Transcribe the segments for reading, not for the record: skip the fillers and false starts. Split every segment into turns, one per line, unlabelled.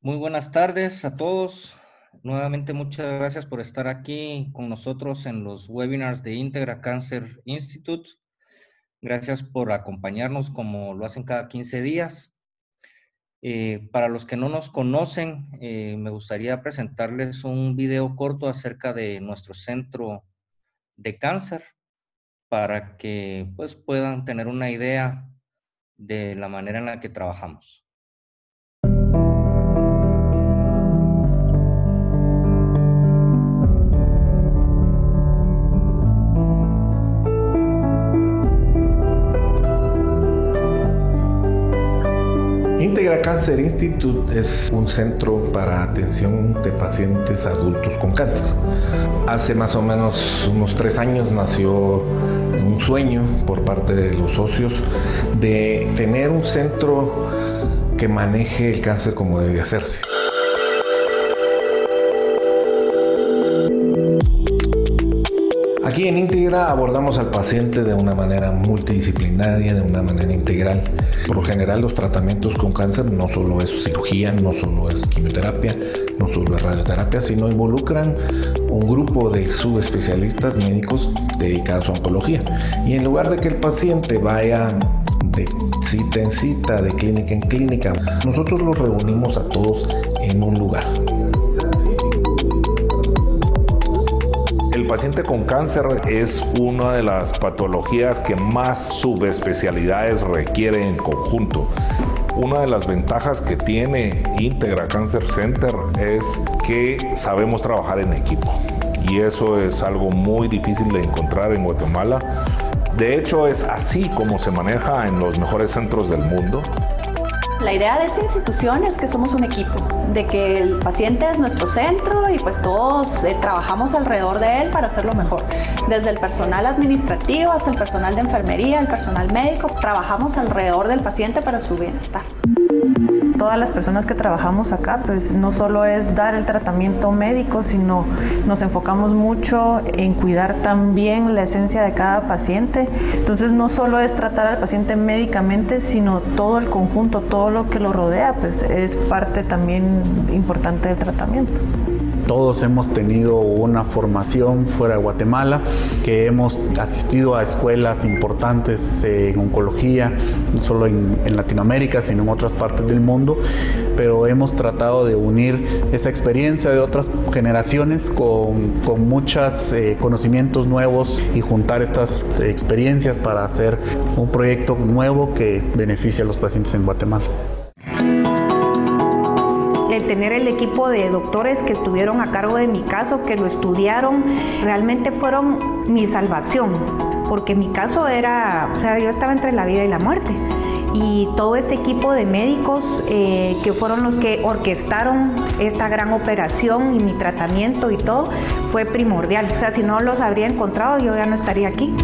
Muy buenas tardes a todos. Nuevamente muchas gracias por estar aquí con nosotros en los webinars de Integra Cancer Institute. Gracias por acompañarnos como lo hacen cada 15 días. Para los que no nos conocen, me gustaría presentarles un video corto acerca de nuestro centro de cáncer para que pues, puedan tener una idea de la manera en la que trabajamos.
Integra Cancer Institute es un centro para atención de pacientes adultos con cáncer. Hace más o menos unos 3 años nació un sueño por parte de los socios de tener un centro que maneje el cáncer como debe hacerse. Aquí en Integra abordamos al paciente de una manera multidisciplinaria, de una manera integral. Por lo general los tratamientos con cáncer no solo es cirugía, no solo es quimioterapia, no solo es radioterapia, sino involucran un grupo de subespecialistas médicos dedicados a oncología. Y en lugar de que el paciente vaya de cita en cita, de clínica en clínica, nosotros los reunimos a todos en un lugar.
El paciente con cáncer es una de las patologías que más subespecialidades requiere en conjunto. Una de las ventajas que tiene Integra Cancer Center es que sabemos trabajar en equipo y eso es algo muy difícil de encontrar en Guatemala. De hecho, es así como se maneja en los mejores centros del mundo.
La idea de esta institución es que somos un equipo, de que el paciente es nuestro centro y pues todos trabajamos alrededor de él para hacerlo mejor. Desde el personal administrativo hasta el personal de enfermería, el personal médico, trabajamos alrededor del paciente para su bienestar. Todas las personas que trabajamos acá, pues no solo es dar el tratamiento médico, sino nos enfocamos mucho en cuidar también la esencia de cada paciente. Entonces no solo es tratar al paciente médicamente, sino todo el conjunto, todo lo que lo rodea, pues es parte también importante del tratamiento.
Todos hemos tenido una formación fuera de Guatemala, que hemos asistido a escuelas importantes en oncología, no solo en Latinoamérica, sino en otras partes del mundo, pero hemos tratado de unir esa experiencia de otras generaciones con muchos conocimientos nuevos y juntar estas experiencias para hacer un proyecto nuevo que beneficie a los pacientes en Guatemala.
El tener el equipo de doctores que estuvieron a cargo de mi caso, que lo estudiaron, realmente fueron mi salvación, porque mi caso era, yo estaba entre la vida y la muerte. Y todo este equipo de médicos que fueron los que orquestaron esta gran operación y mi tratamiento y todo, fue primordial. Si no los habría encontrado, yo ya no estaría aquí.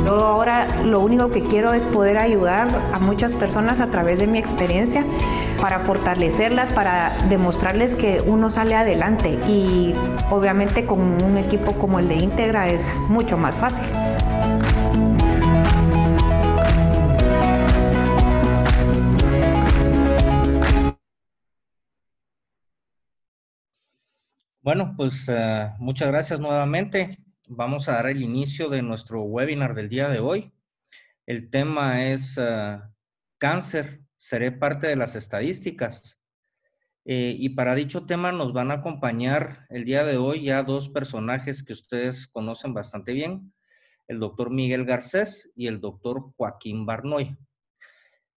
Yo ahora lo único que quiero es poder ayudar a muchas personas a través de mi experiencia para fortalecerlas, para demostrarles que uno sale adelante y obviamente con un equipo como el de Integra es mucho más fácil.
Bueno, pues muchas gracias nuevamente. Vamos a dar el inicio de nuestro webinar del día de hoy. El tema es cáncer, seré parte de las estadísticas. Y para dicho tema nos van a acompañar el día de hoy ya dos personajes que ustedes conocen bastante bien, el doctor Miguel Garcés y el doctor Joaquín Barnoy.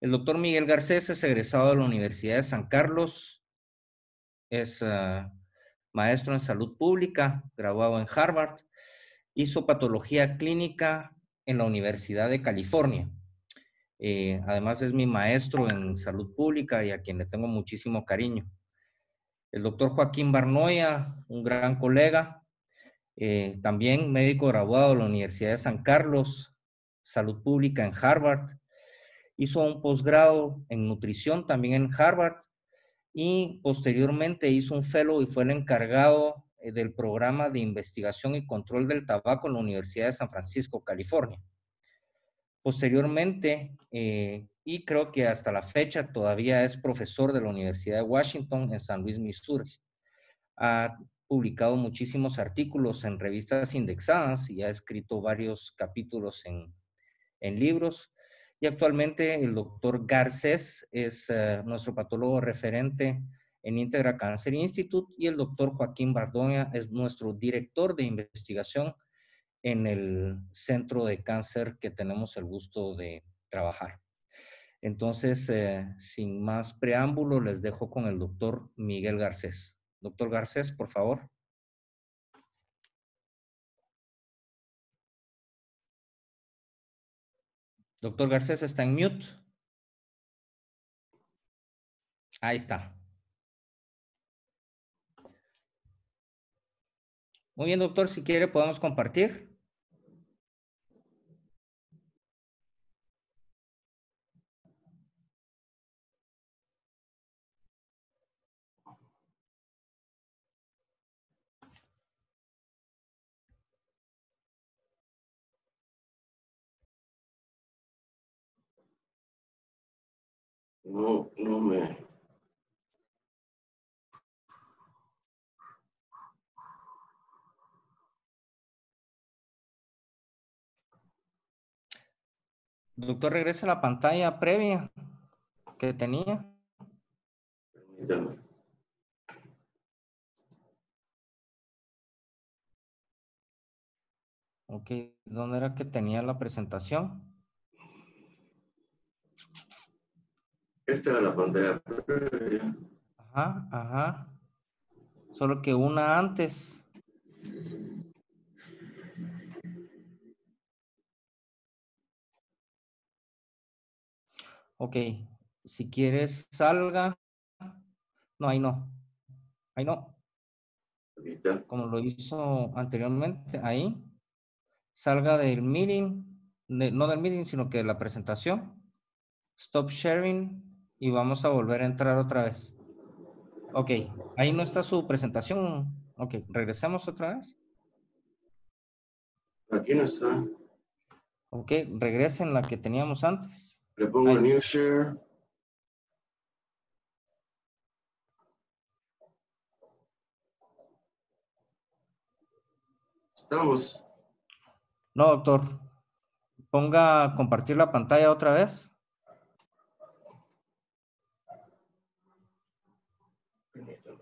El doctor Miguel Garcés es egresado de la Universidad de San Carlos, es maestro en salud pública, graduado en Harvard, hizo patología clínica en la Universidad de California. Además es mi maestro en salud pública y a quien le tengo muchísimo cariño. El doctor Joaquín Barnoya, un gran colega, también médico graduado de la Universidad de San Carlos, salud pública en Harvard, hizo un posgrado en nutrición también en Harvard y posteriormente hizo un fellow y fue el encargado del programa de investigación y control del tabaco en la Universidad de San Francisco, California. Posteriormente y creo que hasta la fecha todavía es profesor de la Universidad de Washington en San Luis, Missouri. Ha publicado muchísimos artículos en revistas indexadas y ha escrito varios capítulos en libros. Y actualmente el doctor Garcés es nuestro patólogo referente en Integra Cancer Institute y el doctor Joaquín Bardoña es nuestro director de investigación en el centro de cáncer que tenemos el gusto de trabajar. Entonces, sin más preámbulo, les dejo con el doctor Miguel Garcés. Doctor Garcés, por favor. Doctor Garcés está en mute. Ahí está. Muy bien, doctor, si quiere podemos compartir.
No me...
Doctor, regresa a la pantalla previa que tenía.
Permítame.
Ok, ¿dónde era que tenía la presentación?
Esta era la pantalla previa.
Ajá, ajá. Solo que una antes. Ok, si quieres salga. No, ahí no. Ahí no.
Ahorita.
Como lo hizo anteriormente, ahí. Salga del meeting, no del meeting, sino que de la presentación. Stop sharing y vamos a volver a entrar otra vez. Ok, ahí no está su presentación. Ok, regresemos otra vez.
Aquí no está.
Ok, regresen la que teníamos antes.
Le pongo
Ahí está.
New Share. Estamos.
No, doctor. Ponga compartir la pantalla otra vez.
Permítame.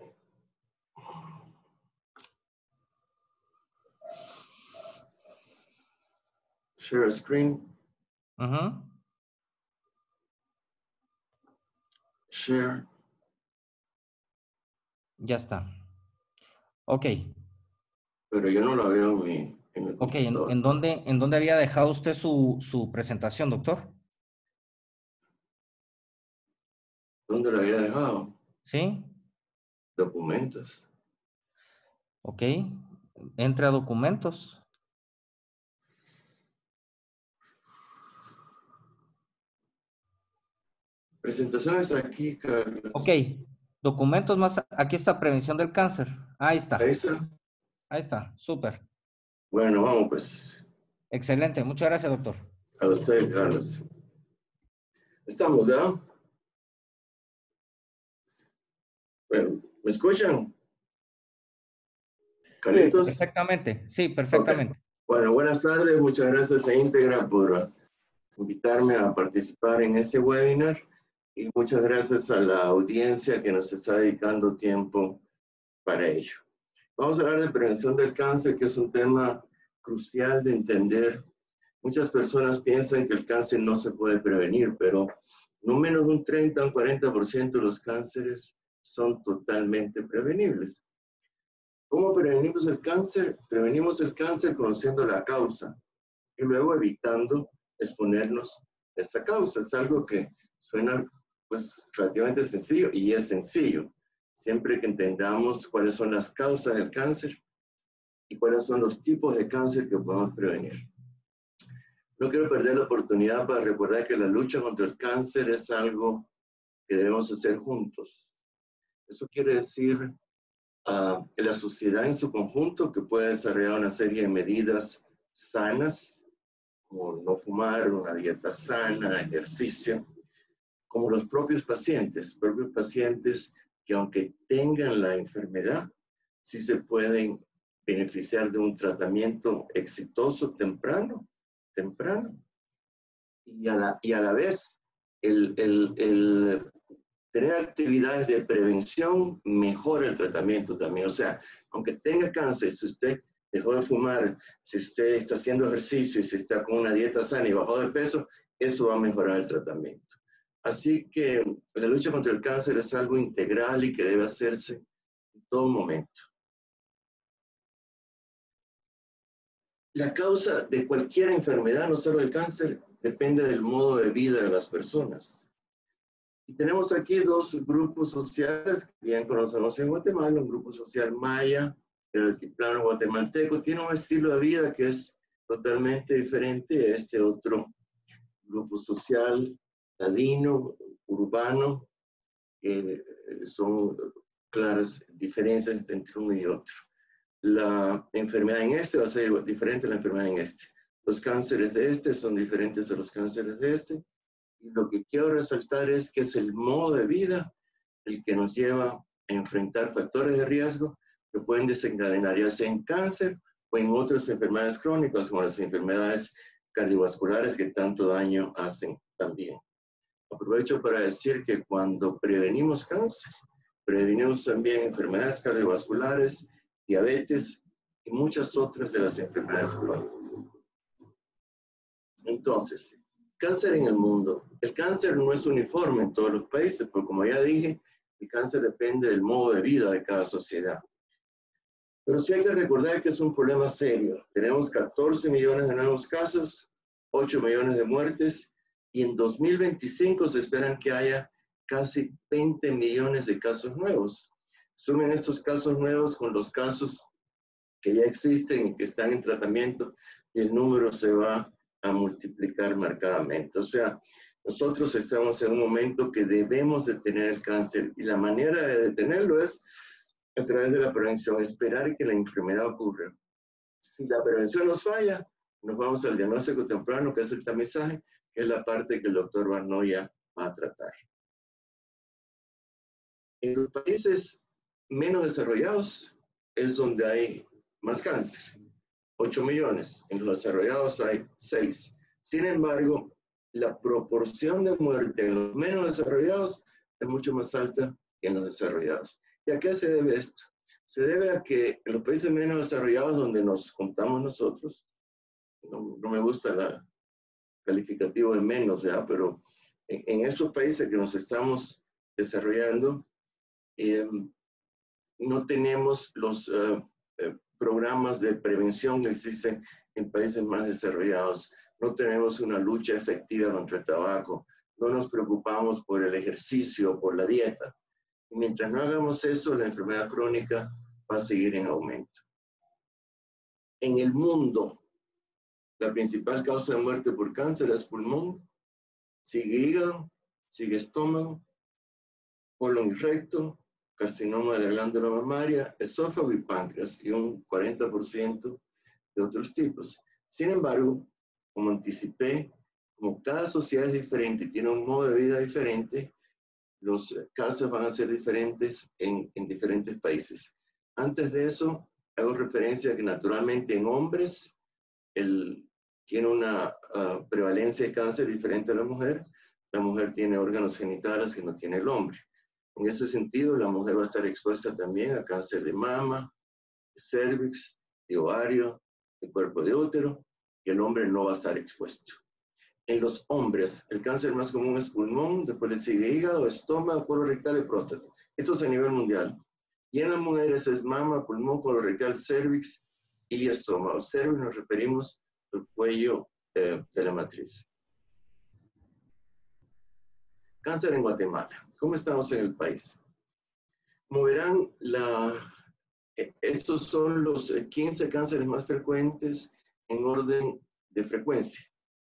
Share screen. Share.
Ya está. Ok.
Pero yo no la veo en mi
Ok,
computador.
¿en dónde había dejado usted su presentación, doctor?
¿Dónde la había dejado?
¿Sí?
Documentos.
Ok. Entre a documentos.
Presentaciones aquí, Carlos.
Ok. Documentos más. Aquí está prevención del cáncer. Ahí está.
Ahí está.
Ahí está. Súper.
Bueno, vamos pues.
Excelente. Muchas gracias, doctor.
A usted, Carlos. Estamos, ¿verdad? Bueno, ¿me escuchan? Carlitos.
Perfectamente. Sí, perfectamente.
Okay. Bueno, buenas tardes. Muchas gracias a Integra por invitarme a participar en este webinar y muchas gracias a la audiencia que nos está dedicando tiempo para ello. Vamos a hablar de prevención del cáncer, que es un tema crucial de entender. Muchas personas piensan que el cáncer no se puede prevenir, pero no menos de un 30 o un 40% de los cánceres son totalmente prevenibles. ¿Cómo prevenimos el cáncer? Prevenimos el cáncer conociendo la causa y luego evitando exponernos a esta causa. Es algo que suena pues relativamente sencillo y es sencillo. Siempre que entendamos cuáles son las causas del cáncer y cuáles son los tipos de cáncer que podemos prevenir. No quiero perder la oportunidad para recordar que la lucha contra el cáncer es algo que debemos hacer juntos. Eso quiere decir la sociedad en su conjunto que puede desarrollar una serie de medidas sanas, como no fumar, una dieta sana, ejercicio, como los propios pacientes que aunque tengan la enfermedad, sí se pueden beneficiar de un tratamiento exitoso temprano, y a la vez el tener actividades de prevención mejora el tratamiento también. O sea, aunque tenga cáncer, si usted dejó de fumar, si usted está haciendo ejercicio y si está con una dieta sana y bajó de peso, eso va a mejorar el tratamiento. Así que la lucha contra el cáncer es algo integral y que debe hacerse en todo momento. La causa de cualquier enfermedad, no solo el cáncer, depende del modo de vida de las personas. Y tenemos aquí dos grupos sociales que bien conocemos en Guatemala, un grupo social maya, el altiplano guatemalteco, tiene un estilo de vida que es totalmente diferente a este otro grupo social ladino, urbano. Son claras diferencias entre uno y otro. La enfermedad en este va a ser diferente a la enfermedad en este. Los cánceres de este son diferentes a los cánceres de este. Y lo que quiero resaltar es que es el modo de vida el que nos lleva a enfrentar factores de riesgo que pueden desencadenar ya sea en cáncer o en otras enfermedades crónicas como las enfermedades cardiovasculares que tanto daño hacen también. Aprovecho para decir que cuando prevenimos cáncer, prevenimos también enfermedades cardiovasculares, diabetes y muchas otras de las enfermedades crónicas. Entonces, cáncer en el mundo. El cáncer no es uniforme en todos los países, porque como ya dije, el cáncer depende del modo de vida de cada sociedad. Pero sí hay que recordar que es un problema serio. Tenemos 14 millones de nuevos casos, 8 millones de muertes, y en 2025 se esperan que haya casi 20 millones de casos nuevos. Sumen estos casos nuevos con los casos que ya existen y que están en tratamiento, y el número se va a multiplicar marcadamente. O sea, nosotros estamos en un momento que debemos detener el cáncer, y la manera de detenerlo es a través de la prevención, esperar que la enfermedad ocurra. Si la prevención nos falla, nos vamos al diagnóstico temprano, que es el tamizaje, que es la parte que el doctor Barnoya va a tratar. En los países menos desarrollados es donde hay más cáncer, 8 millones. En los desarrollados hay 6. Sin embargo, la proporción de muerte en los menos desarrollados es mucho más alta que en los desarrollados. ¿Y a qué se debe esto? Se debe a que en los países menos desarrollados, donde nos contamos nosotros, no me gusta el calificativo de menos, ¿verdad? Pero en estos países que nos estamos desarrollando, no tenemos los programas de prevención que existen en países más desarrollados. No tenemos una lucha efectiva contra el tabaco. No nos preocupamos por el ejercicio, por la dieta. Y mientras no hagamos eso, la enfermedad crónica va a seguir en aumento. En el mundo, la principal causa de muerte por cáncer es pulmón, sigue hígado, sigue estómago, colon y recto, carcinoma de la glándula mamaria, esófago y páncreas, y un 40% de otros tipos. Sin embargo, como anticipé, como cada sociedad es diferente y tiene un modo de vida diferente, los casos van a ser diferentes en diferentes países. Antes de eso, hago referencia a que naturalmente en hombres tiene una prevalencia de cáncer diferente a la mujer. La mujer tiene órganos genitales que no tiene el hombre. En ese sentido, la mujer va a estar expuesta también a cáncer de mama, de cervix, de ovario, de cuerpo de útero, y el hombre no va a estar expuesto. En los hombres, el cáncer más común es pulmón, después le sigue hígado, estómago, colorectal y próstata. Esto es a nivel mundial. Y en las mujeres es mama, pulmón, colorectal, cervix y estómago. Cervix nos referimos al cuello de la matriz. Cáncer en Guatemala. ¿Cómo estamos en el país? Como verán, estos son los 15 cánceres más frecuentes en orden de frecuencia.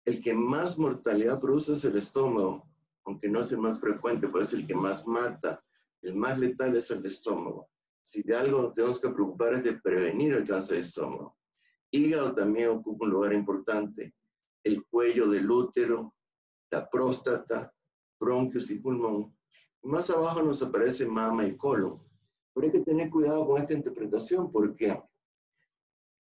El que más mortalidad produce es el estómago, aunque no es el más frecuente, pero es el que más mata. El más letal es el estómago. Si de algo nos tenemos que preocupar es de prevenir el cáncer de estómago. Hígado también ocupa un lugar importante. El cuello del útero, la próstata, bronquios y pulmón. Más abajo nos aparece mama y colon. Pero hay que tener cuidado con esta interpretación porque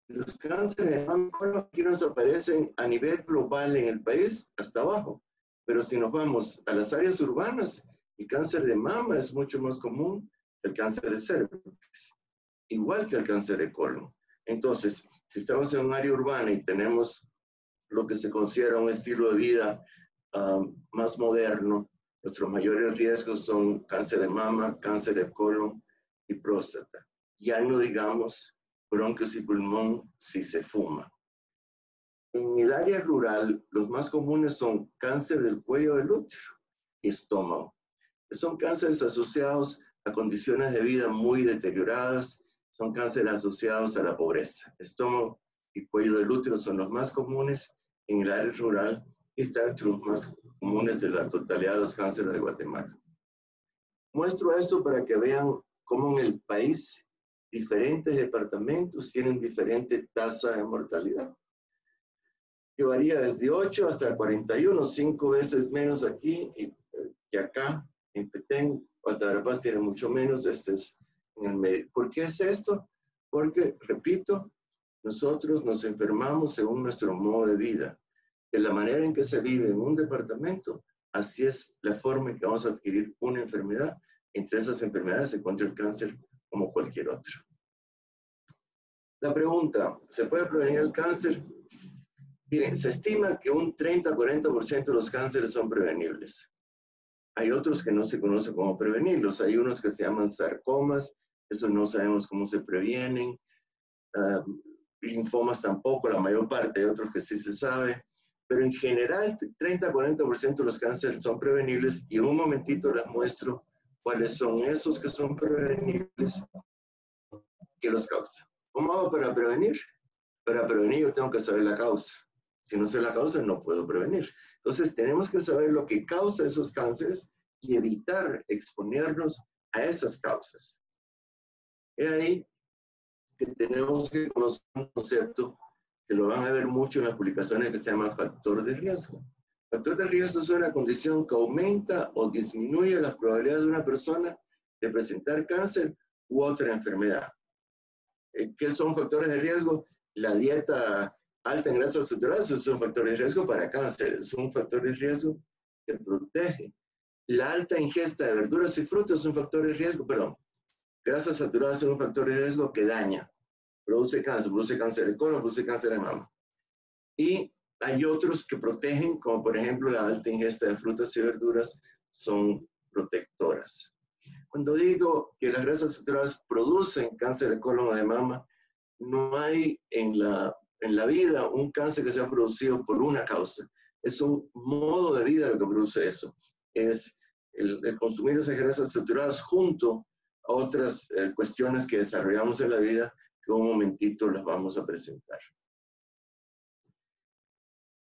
los cánceres de mama y colon aquí nos aparecen a nivel global en el país hasta abajo. Pero si nos vamos a las áreas urbanas, el cáncer de mama es mucho más común que el cáncer de cervix, igual que el cáncer de colon. Entonces, si estamos en un área urbana y tenemos lo que se considera un estilo de vida más moderno, nuestros mayores riesgos son cáncer de mama, cáncer de colon y próstata. Ya no digamos bronquios y pulmón si se fuma. En el área rural, los más comunes son cáncer del cuello del útero y estómago. Son cánceres asociados a condiciones de vida muy deterioradas, son cánceres asociados a la pobreza. Estómago y cuello del útero son los más comunes en el área rural y están entre los más comunes de la totalidad de los cánceres de Guatemala. Muestro esto para que vean cómo en el país diferentes departamentos tienen diferente tasa de mortalidad, que varía desde 8 hasta 41, 5 veces menos aquí que acá. En Petén, Guatarapaz tiene mucho menos, este es en el medio. ¿Por qué es esto? Porque, repito, nosotros nos enfermamos según nuestro modo de vida. De la manera en que se vive en un departamento, así es la forma en que vamos a adquirir una enfermedad. Entre esas enfermedades se encuentra el cáncer como cualquier otro. La pregunta, ¿se puede prevenir el cáncer? Miren, se estima que un 30-40% de los cánceres son prevenibles. Hay otros que no se conoce cómo prevenirlos. Hay unos que se llaman sarcomas, eso no sabemos cómo se previenen. Linfomas tampoco, la mayor parte. Hay otros que sí se sabe. Pero en general, 30-40% de los cánceres son prevenibles y en un momentito les muestro cuáles son esos que son prevenibles que los causan. ¿Cómo hago para prevenir? Para prevenir yo tengo que saber la causa. Si no sé la causa, no puedo prevenir. Entonces, tenemos que saber lo que causa esos cánceres y evitar exponernos a esas causas. Es ahí que tenemos que conocer un concepto que lo van a ver mucho en las publicaciones que se llama factor de riesgo. Factor de riesgo es una condición que aumenta o disminuye las probabilidades de una persona de presentar cáncer u otra enfermedad. ¿Qué son factores de riesgo? La dieta alta en grasas saturadas es un factor de riesgo para cáncer, es un factor de riesgo que protege. La alta ingesta de verduras y frutas es un factor de riesgo, perdón, grasas saturadas es un factor de riesgo que daña, produce cáncer de colon, produce cáncer de mama. Y hay otros que protegen, como por ejemplo la alta ingesta de frutas y verduras son protectoras. Cuando digo que las grasas saturadas producen cáncer de colon o de mama, no hay en la vida un cáncer que sea producido por una causa. Es un modo de vida lo que produce eso. Es el consumir esas grasas saturadas junto a otras cuestiones que desarrollamos en la vida que un momentito las vamos a presentar.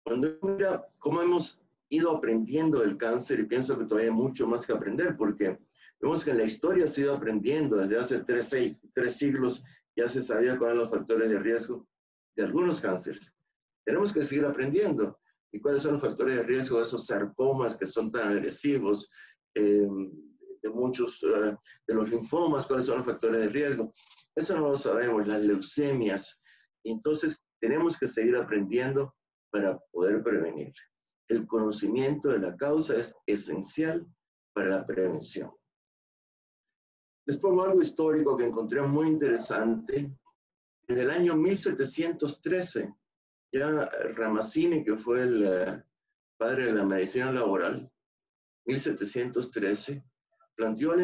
Cuando mira cómo hemos ido aprendiendo del cáncer, y pienso que todavía hay mucho más que aprender, porque vemos que en la historia se ha ido aprendiendo desde hace tres siglos, ya se sabía cuáles eran los factores de riesgo de algunos cánceres. Tenemos que seguir aprendiendo. ¿Y cuáles son los factores de riesgo de esos sarcomas que son tan agresivos? De muchos de los linfomas, ¿cuáles son los factores de riesgo? Eso no lo sabemos, las leucemias. Entonces, tenemos que seguir aprendiendo para poder prevenir. El conocimiento de la causa es esencial para la prevención. Les pongo algo histórico que encontré muy interesante. Desde el año 1713, ya Ramazzini, que fue el padre de la medicina laboral, 1713, planteó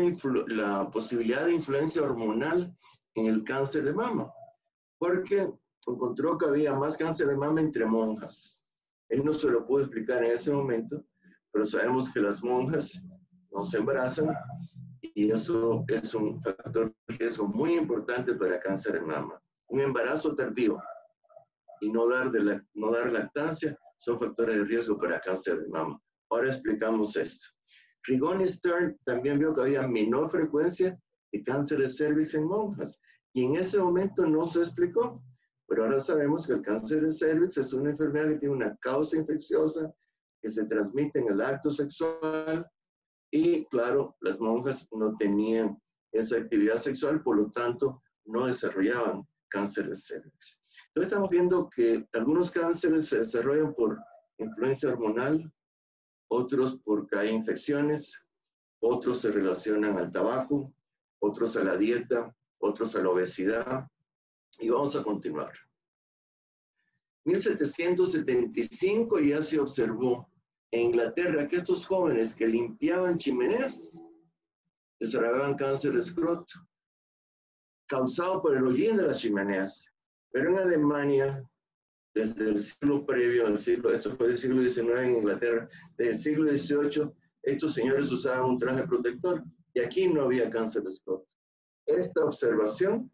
la posibilidad de influencia hormonal en el cáncer de mama, porque encontró que había más cáncer de mama entre monjas. Él no se lo pudo explicar en ese momento, pero sabemos que las monjas no se embarazan y eso es un factor de riesgo muy importante para cáncer de mama. Un embarazo tardío y no dar lactancia son factores de riesgo para cáncer de mama. Ahora explicamos esto. Rigoni y Stern también vio que había menor frecuencia de cáncer de cervix en monjas y en ese momento no se explicó. Pero ahora sabemos que el cáncer de cervix es una enfermedad que tiene una causa infecciosa que se transmite en el acto sexual Y claro, las monjas no tenían esa actividad sexual, por lo tanto, no desarrollaban cáncer de cervix. Entonces estamos viendo que algunos cánceres se desarrollan por influencia hormonal, otros porque hay infecciones, otros se relacionan al tabaco, otros a la dieta, otros a la obesidad, y vamos a continuar. 1775 ya se observó en Inglaterra que estos jóvenes que limpiaban chimeneas desarrollaban cáncer de escroto, causado por el hollín de las chimeneas. Pero en Alemania, desde el siglo previo, esto fue del siglo XIX en Inglaterra, desde el siglo XVIII, estos señores usaban un traje protector y aquí no había cáncer de escroto. Esta observación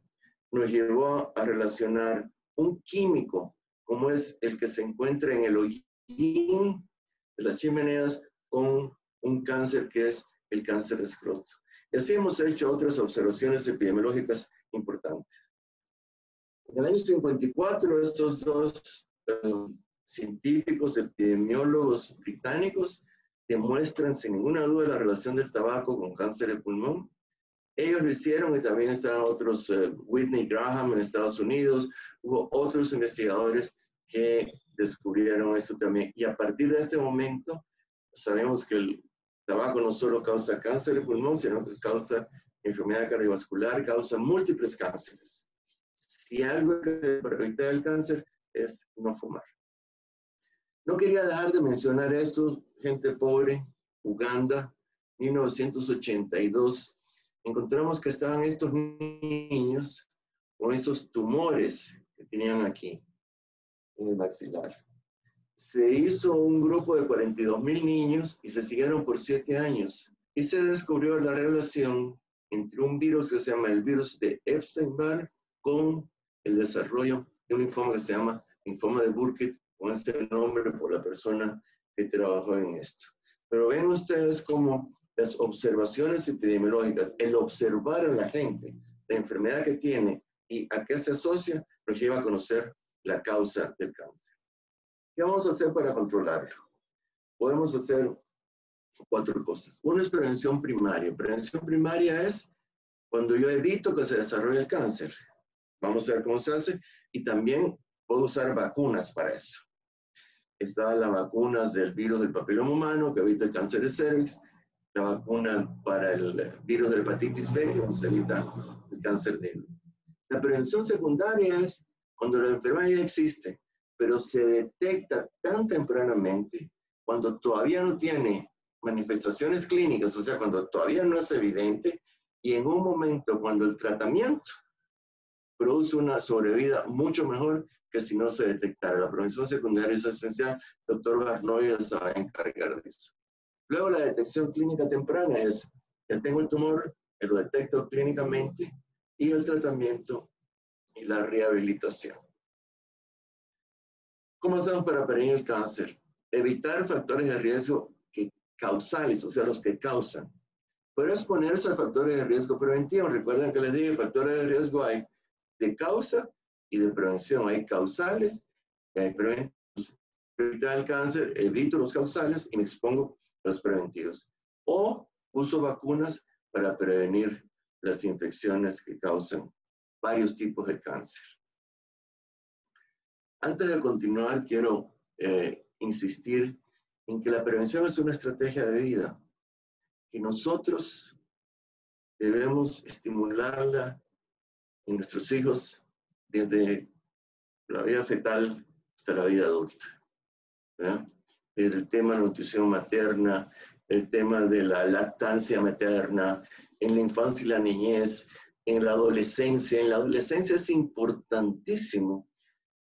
nos llevó a relacionar un químico, como es el que se encuentra en el hollín de las chimeneas, con un cáncer que es el cáncer de escroto. Y así hemos hecho otras observaciones epidemiológicas importantes. En el año 54, estos dos científicos epidemiólogos británicos demuestran sin ninguna duda la relación del tabaco con cáncer de pulmón. Ellos lo hicieron y también estaban otros, Whitney Graham en Estados Unidos, hubo otros investigadores que descubrieron esto también. Y a partir de este momento sabemos que el tabaco no solo causa cáncer de pulmón, sino que causa enfermedad cardiovascular, causa múltiples cánceres. Si algo que hacer para evitar el cáncer es no fumar. No quería dejar de mencionar esto, gente pobre, Uganda, 1982. Encontramos que estaban estos niños con estos tumores que tenían aquí en el maxilar. Se hizo un grupo de 42,000 niños y se siguieron por 7 años. Y se descubrió la relación entre un virus que se llama el virus de Epstein-Barr con el desarrollo de un linfoma que se llama linfoma de Burkitt, con este nombre por la persona que trabajó en esto. Pero ven ustedes cómo las observaciones epidemiológicas, el observar a la gente, la enfermedad que tiene y a qué se asocia, nos lleva a conocer la causa del cáncer. ¿Qué vamos a hacer para controlarlo? Podemos hacer 4 cosas. Una es prevención primaria. Prevención primaria es cuando yo evito que se desarrolle el cáncer. Vamos a ver cómo se hace. Y también puedo usar vacunas para eso. Están las vacunas del virus del papiloma humano, que evita el cáncer de cervix. La vacuna para el virus de la hepatitis B, que nos evita el cáncer de hígado. La prevención secundaria es cuando la enfermedad ya existe, pero se detecta tan tempranamente, cuando todavía no tiene manifestaciones clínicas, o sea, cuando todavía no es evidente, y en un momento cuando el tratamiento produce una sobrevida mucho mejor que si no se detectara. La prevención secundaria es esencial. El doctor Barnoy se va a encargar de eso. Luego la detección clínica temprana es, ya tengo el tumor, lo detecto clínicamente, y el tratamiento y la rehabilitación. ¿Cómo hacemos para prevenir el cáncer? Evitar factores de riesgo causales, o sea, los que causan. Pero exponerse a factores de riesgo preventivos. Recuerden que les dije, factores de riesgo hay de causa y de prevención. Hay causales y hay preventivos. Para evitar el cáncer, evito los causales y me expongo a los preventivos. O uso vacunas para prevenir las infecciones que causan varios tipos de cáncer. Antes de continuar, quiero insistir en que la prevención es una estrategia de vida, que nosotros debemos estimularla en nuestros hijos desde la vida fetal hasta la vida adulta, ¿verdad? Desde el tema de la nutrición materna, el tema de la lactancia materna, en la infancia y la niñez, en la adolescencia. En la adolescencia es importantísimo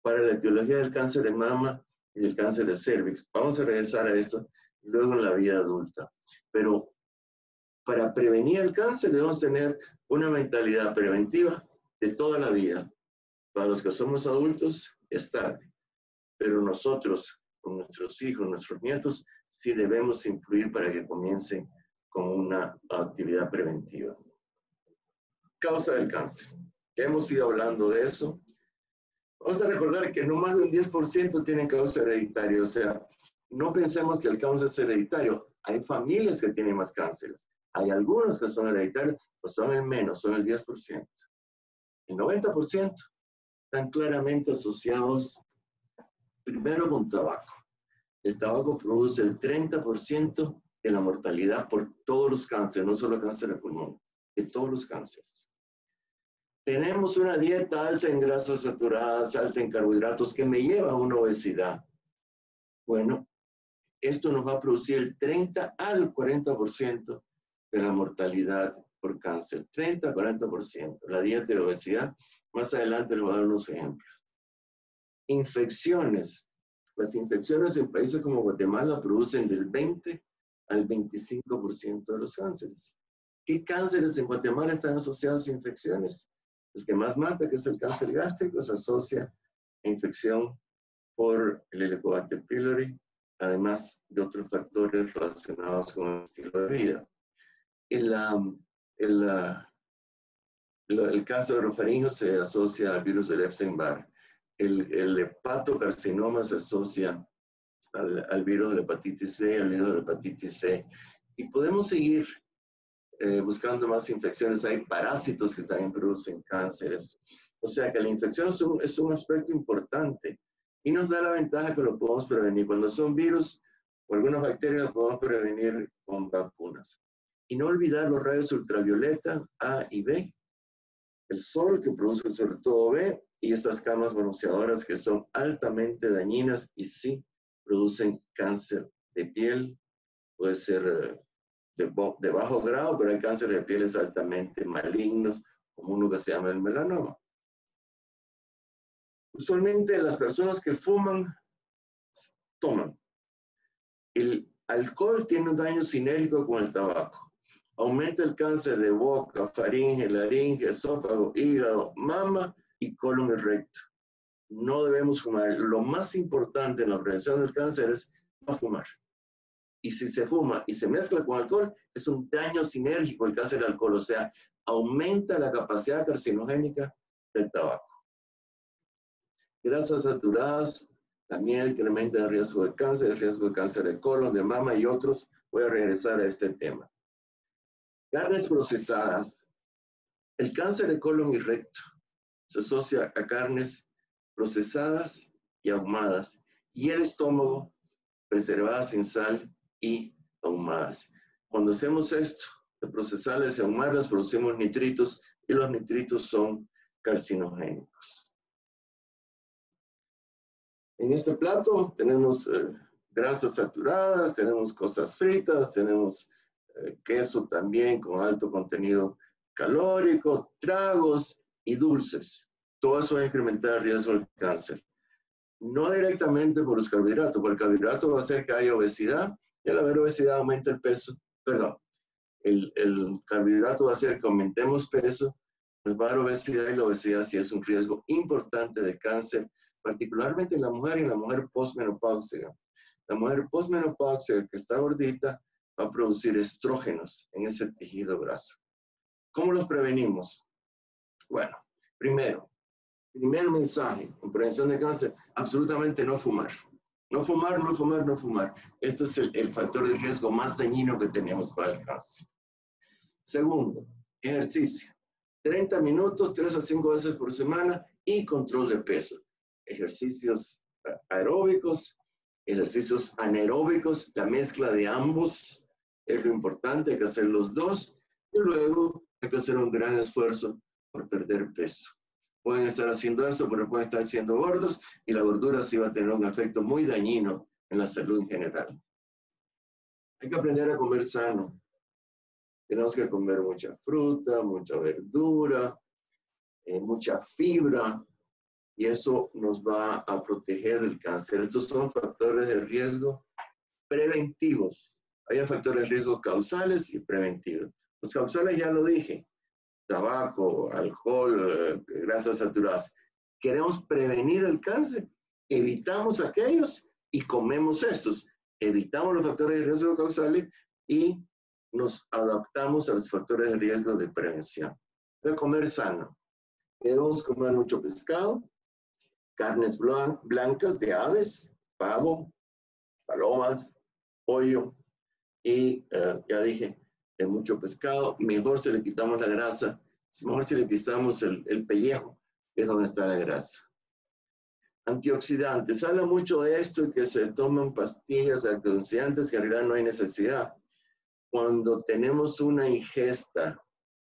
para la etiología del cáncer de mama y del cáncer de cervix. Vamos a regresar a esto luego en la vida adulta. Pero para prevenir el cáncer debemos tener una mentalidad preventiva de toda la vida. Para los que somos adultos es tarde, pero nosotros, con nuestros hijos, nuestros nietos, sí debemos influir para que comiencen con una actividad preventiva. Causa del cáncer. Ya hemos ido hablando de eso. Vamos a recordar que no más de un 10% tienen causa hereditaria. O sea, no pensemos que el cáncer es hereditario. Hay familias que tienen más cánceres. Hay algunos que son hereditarios, pues son el menos, son el 10%. El 90% están claramente asociados primero con tabaco. El tabaco produce el 30% de la mortalidad por todos los cánceres, no solo cáncer de pulmón, de todos los cánceres. Tenemos una dieta alta en grasas saturadas, alta en carbohidratos, que me lleva a una obesidad. Bueno, esto nos va a producir el 30 al 40% de la mortalidad por cáncer. 30 al 40%. La dieta de obesidad, más adelante les voy a dar unos ejemplos. Infecciones. Las infecciones en países como Guatemala producen del 20 al 25% de los cánceres. ¿Qué cánceres en Guatemala están asociados a infecciones? El que más mata, que es el cáncer gástrico, se asocia a infección por el Helicobacter pylori, además de otros factores relacionados con el estilo de vida. El cáncer orofaringeo se asocia al virus del Epstein-Barr. El hepatocarcinoma se asocia al virus de la hepatitis B, al virus de la hepatitis C. Y podemos seguir buscando más infecciones. Hay parásitos que también producen cánceres. O sea que la infección es un aspecto importante y nos da la ventaja que lo podemos prevenir. Cuando son virus o algunas bacterias, lo podemos prevenir con vacunas. Y no olvidar los rayos ultravioleta A y B, el sol que produce sobre todo B, y estas camas bronceadoras que son altamente dañinas y sí producen cáncer de piel. Puede ser de bajo grado, pero hay cáncer de pieles altamente malignos, como uno que se llama el melanoma. Usualmente las personas que fuman, toman. El alcohol tiene un daño sinérgico con el tabaco. Aumenta el cáncer de boca, faringe, laringe, esófago, hígado, mama y colon y recto. No debemos fumar. Lo más importante en la prevención del cáncer es no fumar. Y si se fuma y se mezcla con alcohol, es un daño sinérgico el que hace el alcohol, o sea, aumenta la capacidad carcinogénica del tabaco. Grasas saturadas también incrementa el riesgo de cáncer de colon, de mama y otros. Voy a regresar a este tema. Carnes procesadas. El cáncer de colon y recto se asocia a carnes procesadas y ahumadas, y el estómago, preservadas en sal y ahumadas. Cuando hacemos esto, de procesarlas y ahumarlas, producimos nitritos, y los nitritos son carcinogénicos. En este plato tenemos grasas saturadas, tenemos cosas fritas, tenemos queso también con alto contenido calórico, tragos y dulces. Todo eso va a incrementar el riesgo del cáncer. No directamente por los carbohidratos, porque el carbohidrato va a hacer que haya obesidad, y al haber obesidad aumenta el peso, perdón, el carbohidrato va a hacer que aumentemos peso, nos va a dar obesidad, y la obesidad sí es un riesgo importante de cáncer, particularmente en la mujer y en la mujer postmenopáusica. La mujer postmenopáusica que está gordita va a producir estrógenos en ese tejido graso. ¿Cómo los prevenimos? Bueno, primer mensaje en prevención de cáncer, absolutamente no fumar. No fumar, no fumar, no fumar. Esto es el factor de riesgo más dañino que tenemos para el cáncer. Segundo, ejercicio. 30 minutos, 3 a 5 veces por semana y control de peso. Ejercicios aeróbicos, ejercicios anaeróbicos, la mezcla de ambos es lo importante, hay que hacer los dos, y luego hay que hacer un gran esfuerzo por perder peso. Pueden estar haciendo esto, pero pueden estar siendo gordos, y la gordura sí va a tener un efecto muy dañino en la salud en general. Hay que aprender a comer sano. Tenemos que comer mucha fruta, mucha verdura, mucha fibra, y eso nos va a proteger del cáncer. Estos son factores de riesgo preventivos. Hay factores de riesgo causales y preventivos. Los causales ya lo dije: tabaco, alcohol, grasas saturadas. Queremos prevenir el cáncer, evitamos aquellos y comemos estos. Evitamos los factores de riesgo causales y nos adaptamos a los factores de riesgo de prevención. Voy a comer sano. Debemos comer mucho pescado, carnes blancas de aves, pavo, palomas, pollo, y ya dije, de mucho pescado, mejor si le quitamos la grasa, mejor si le quitamos el pellejo, que es donde está la grasa. Antioxidantes, se habla mucho de esto y que se toman pastillas antioxidantes que en realidad no hay necesidad. Cuando tenemos una ingesta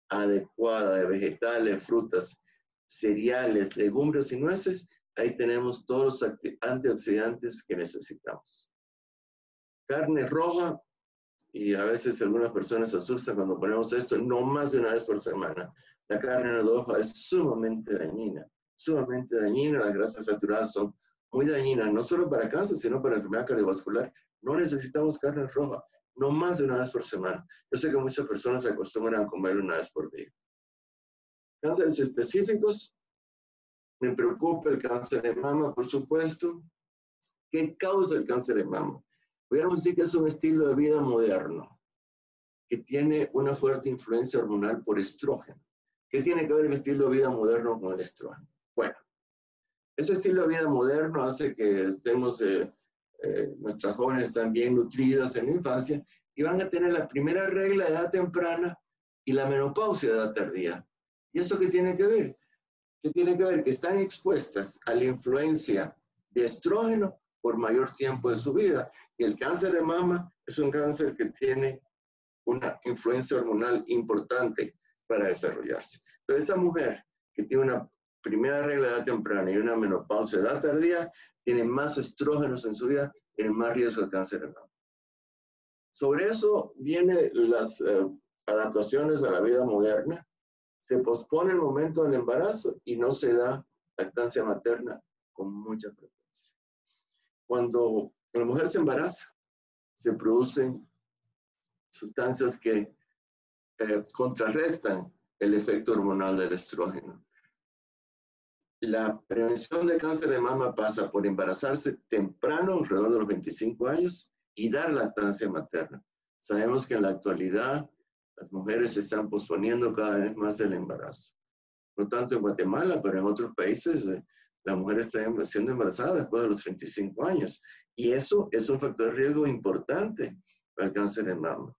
adecuada de vegetales, frutas, cereales, legumbres y nueces, ahí tenemos todos los antioxidantes que necesitamos. Carne roja, y a veces algunas personas se asustan cuando ponemos esto, no más de una vez por semana. La carne roja es sumamente dañina, las grasas saturadas son muy dañinas, no solo para cáncer, sino para enfermedad cardiovascular. No necesitamos carne roja, no más de una vez por semana. Yo sé que muchas personas se acostumbran a comer una vez por día. Cánceres específicos, me preocupa el cáncer de mama, por supuesto. ¿Qué causa el cáncer de mama? Podríamos decir que es un estilo de vida moderno, que tiene una fuerte influencia hormonal por estrógeno. ¿Qué tiene que ver el estilo de vida moderno con el estrógeno? Bueno, ese estilo de vida moderno hace que estemos, nuestras jóvenes están bien nutridas en la infancia y van a tener la primera regla de edad temprana y la menopausia de edad tardía. ¿Y eso qué tiene que ver? ¿Qué tiene que ver? Que están expuestas a la influencia de estrógeno por mayor tiempo de su vida. Y el cáncer de mama es un cáncer que tiene una influencia hormonal importante para desarrollarse. Entonces, esa mujer que tiene una primera regla de edad temprana y una menopausia de edad tardía, tiene más estrógenos en su vida, tiene más riesgo de cáncer de mama. Sobre eso vienen las adaptaciones a la vida moderna. Se pospone el momento del embarazo y no se da lactancia materna con mucha frecuencia. Cuando la mujer se embaraza, se producen sustancias que contrarrestan el efecto hormonal del estrógeno. La prevención de cáncer de mama pasa por embarazarse temprano, alrededor de los 25 años, y dar lactancia materna. Sabemos que en la actualidad las mujeres se están posponiendo cada vez más el embarazo. No tanto en Guatemala, pero en otros países la mujer está siendo embarazada después de los 35 años. Y eso es un factor de riesgo importante para el cáncer de mama.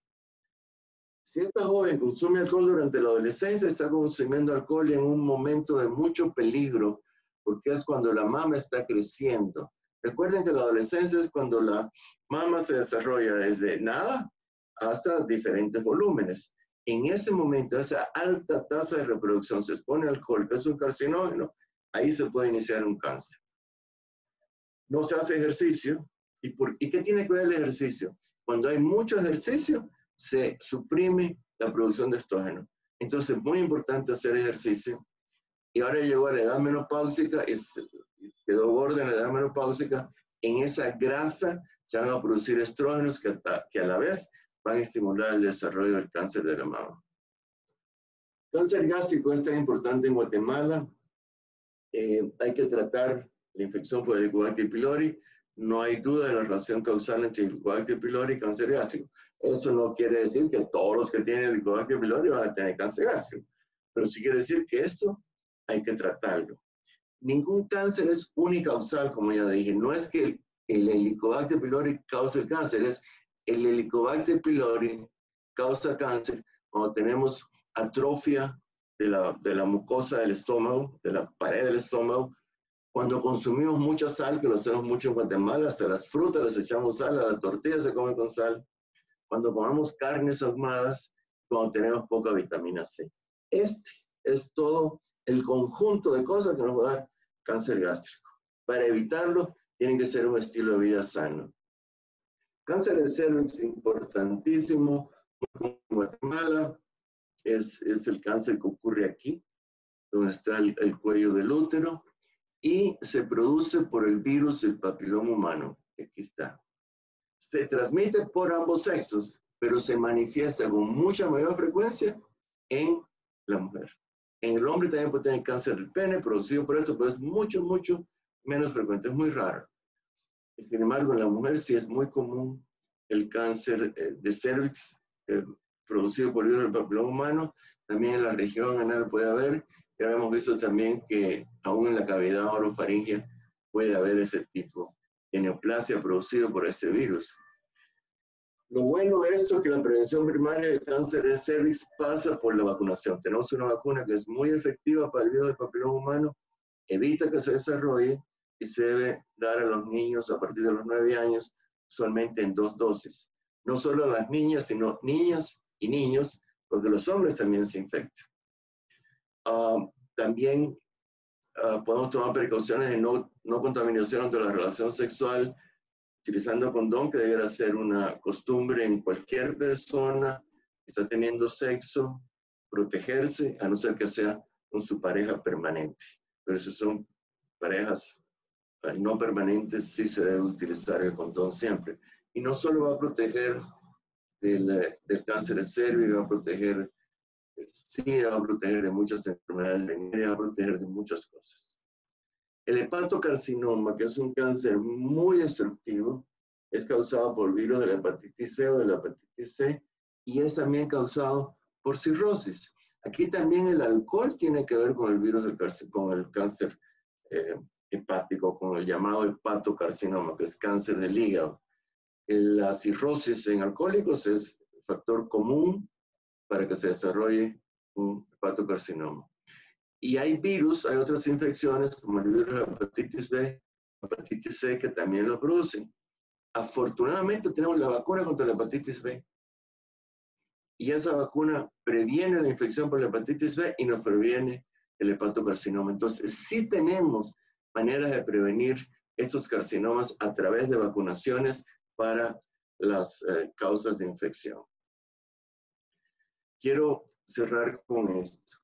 Si esta joven consume alcohol durante la adolescencia, está consumiendo alcohol en un momento de mucho peligro, porque es cuando la mama está creciendo. Recuerden que la adolescencia es cuando la mama se desarrolla desde nada hasta diferentes volúmenes. En ese momento, esa alta tasa de reproducción, se expone alcohol, que es un carcinógeno, ahí se puede iniciar un cáncer. No se hace ejercicio. ¿Y qué tiene que ver el ejercicio? Cuando hay mucho ejercicio, se suprime la producción de estrógeno. Entonces, es muy importante hacer ejercicio. Y ahora llegó a la edad menopáusica, quedó gorda en la edad menopáusica. En esa grasa se van a producir estrógenos que a la vez van a estimular el desarrollo del cáncer de la mama. Cáncer gástrico es tan importante en Guatemala. Hay que tratar la infección por Helicobacter pylori. No hay duda de la relación causal entre Helicobacter pylori y cáncer gástrico. Eso no quiere decir que todos los que tienen Helicobacter pylori van a tener cáncer gástrico, pero sí quiere decir que esto hay que tratarlo. Ningún cáncer es unicausal, como ya dije. No es que el Helicobacter pylori cause el cáncer, es el Helicobacter pylori causa cáncer cuando tenemos atrofia de la mucosa del estómago, de la pared del estómago, cuando consumimos mucha sal, que lo hacemos mucho en Guatemala, hasta las frutas les echamos sal, a la tortilla se come con sal, cuando comemos carnes ahumadas, cuando tenemos poca vitamina C. Este es todo el conjunto de cosas que nos va a dar cáncer gástrico. Para evitarlo, tiene que ser un estilo de vida sano. Cáncer de cervix, importantísimo, en Guatemala, es el cáncer que ocurre aquí, donde está el cuello del útero, y se produce por el virus del papiloma humano, que aquí está. Se transmite por ambos sexos, pero se manifiesta con mucha mayor frecuencia en la mujer. En el hombre también puede tener cáncer del pene producido por esto, pero es mucho, mucho menos frecuente, es muy raro. Sin embargo, en la mujer sí es muy común el cáncer de cervix producido por el virus del papiloma humano. También en la región anal puede haber, y ahora hemos visto también que aún en la cavidad orofaringea puede haber ese tipo de neoplasia producido por este virus. Lo bueno de esto es que la prevención primaria del cáncer de cervix pasa por la vacunación. Tenemos una vacuna que es muy efectiva para el virus del papiloma humano, evita que se desarrolle y se debe dar a los niños a partir de los 9 años, usualmente en 2 dosis. No solo a las niñas, sino niñas y niños, porque los hombres también se infectan. También podemos tomar precauciones de no contaminación de la relación sexual, utilizando condón, que debería ser una costumbre en cualquier persona que está teniendo sexo, protegerse, a no ser que sea con su pareja permanente. Pero si son parejas no permanentes, sí se debe utilizar el condón siempre. Y no solo va a proteger del cáncer de cervix, va a proteger del SIDA, va a proteger de muchas enfermedades venéreas, va a proteger de muchas cosas. El hepatocarcinoma, que es un cáncer muy destructivo, es causado por virus de la hepatitis B o de la hepatitis C y es también causado por cirrosis. Aquí también el alcohol tiene que ver con el virus del cáncer, con el cáncer hepático, con el llamado hepatocarcinoma, que es cáncer del hígado. La cirrosis en alcohólicos es factor común para que se desarrolle un hepatocarcinoma. Y hay virus, hay otras infecciones como el virus de la hepatitis B, hepatitis C, que también lo producen. Afortunadamente tenemos la vacuna contra la hepatitis B. Y esa vacuna previene la infección por la hepatitis B y nos previene el hepatocarcinoma. Entonces, sí tenemos maneras de prevenir estos carcinomas a través de vacunaciones para las causas de infección. Quiero cerrar con esto.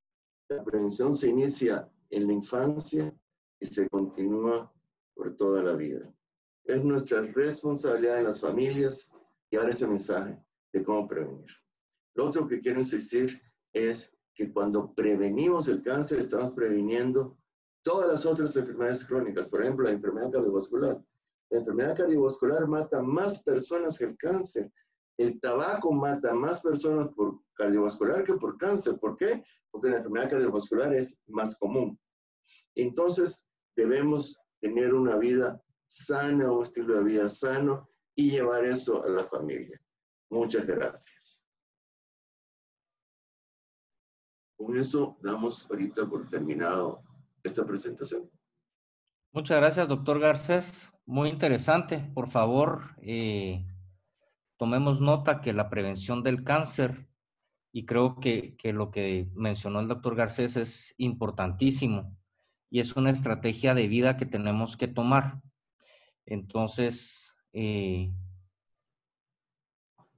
La prevención se inicia en la infancia y se continúa por toda la vida. Es nuestra responsabilidad en las familias llevar este mensaje de cómo prevenir. Lo otro que quiero insistir es que cuando prevenimos el cáncer, estamos previniendo todas las otras enfermedades crónicas. Por ejemplo, la enfermedad cardiovascular. La enfermedad cardiovascular mata más personas que el cáncer. El tabaco mata más personas por cardiovascular que por cáncer. ¿Por qué? Porque la enfermedad cardiovascular es más común. Entonces, debemos tener una vida sana, un estilo de vida sano y llevar eso a la familia. Muchas gracias. Con eso damos ahorita por terminado esta presentación.
Muchas gracias, doctor Garcés. Muy interesante. Por favor, tomemos nota que la prevención del cáncer, y creo que lo que mencionó el doctor Garcés es importantísimo y es una estrategia de vida que tenemos que tomar. Entonces,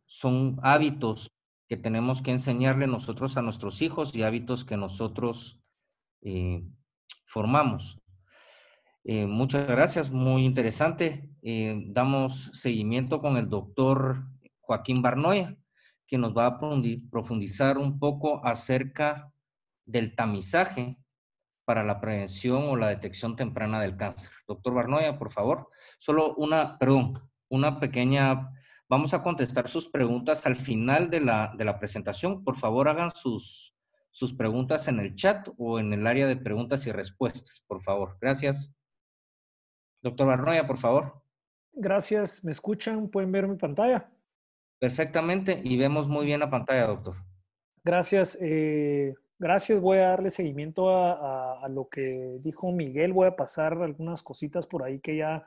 son hábitos que tenemos que enseñarle nosotros a nuestros hijos y hábitos que nosotros formamos. Muchas gracias, muy interesante. Damos seguimiento con el doctor Joaquín Barnoya, que nos va a profundizar un poco acerca del tamizaje para la prevención o la detección temprana del cáncer. Doctor Barnoya, por favor. Solo una pequeña... Vamos a contestar sus preguntas al final de la presentación. Por favor, hagan sus preguntas en el chat o en el área de preguntas y respuestas, por favor. Gracias. Doctor Barnoya, por favor.
Gracias. ¿Me escuchan? ¿Pueden ver mi pantalla?
Perfectamente, y vemos muy bien la pantalla, doctor.
Gracias. Gracias. Voy a darle seguimiento a lo que dijo Miguel. Voy a pasar algunas cositas por ahí que ya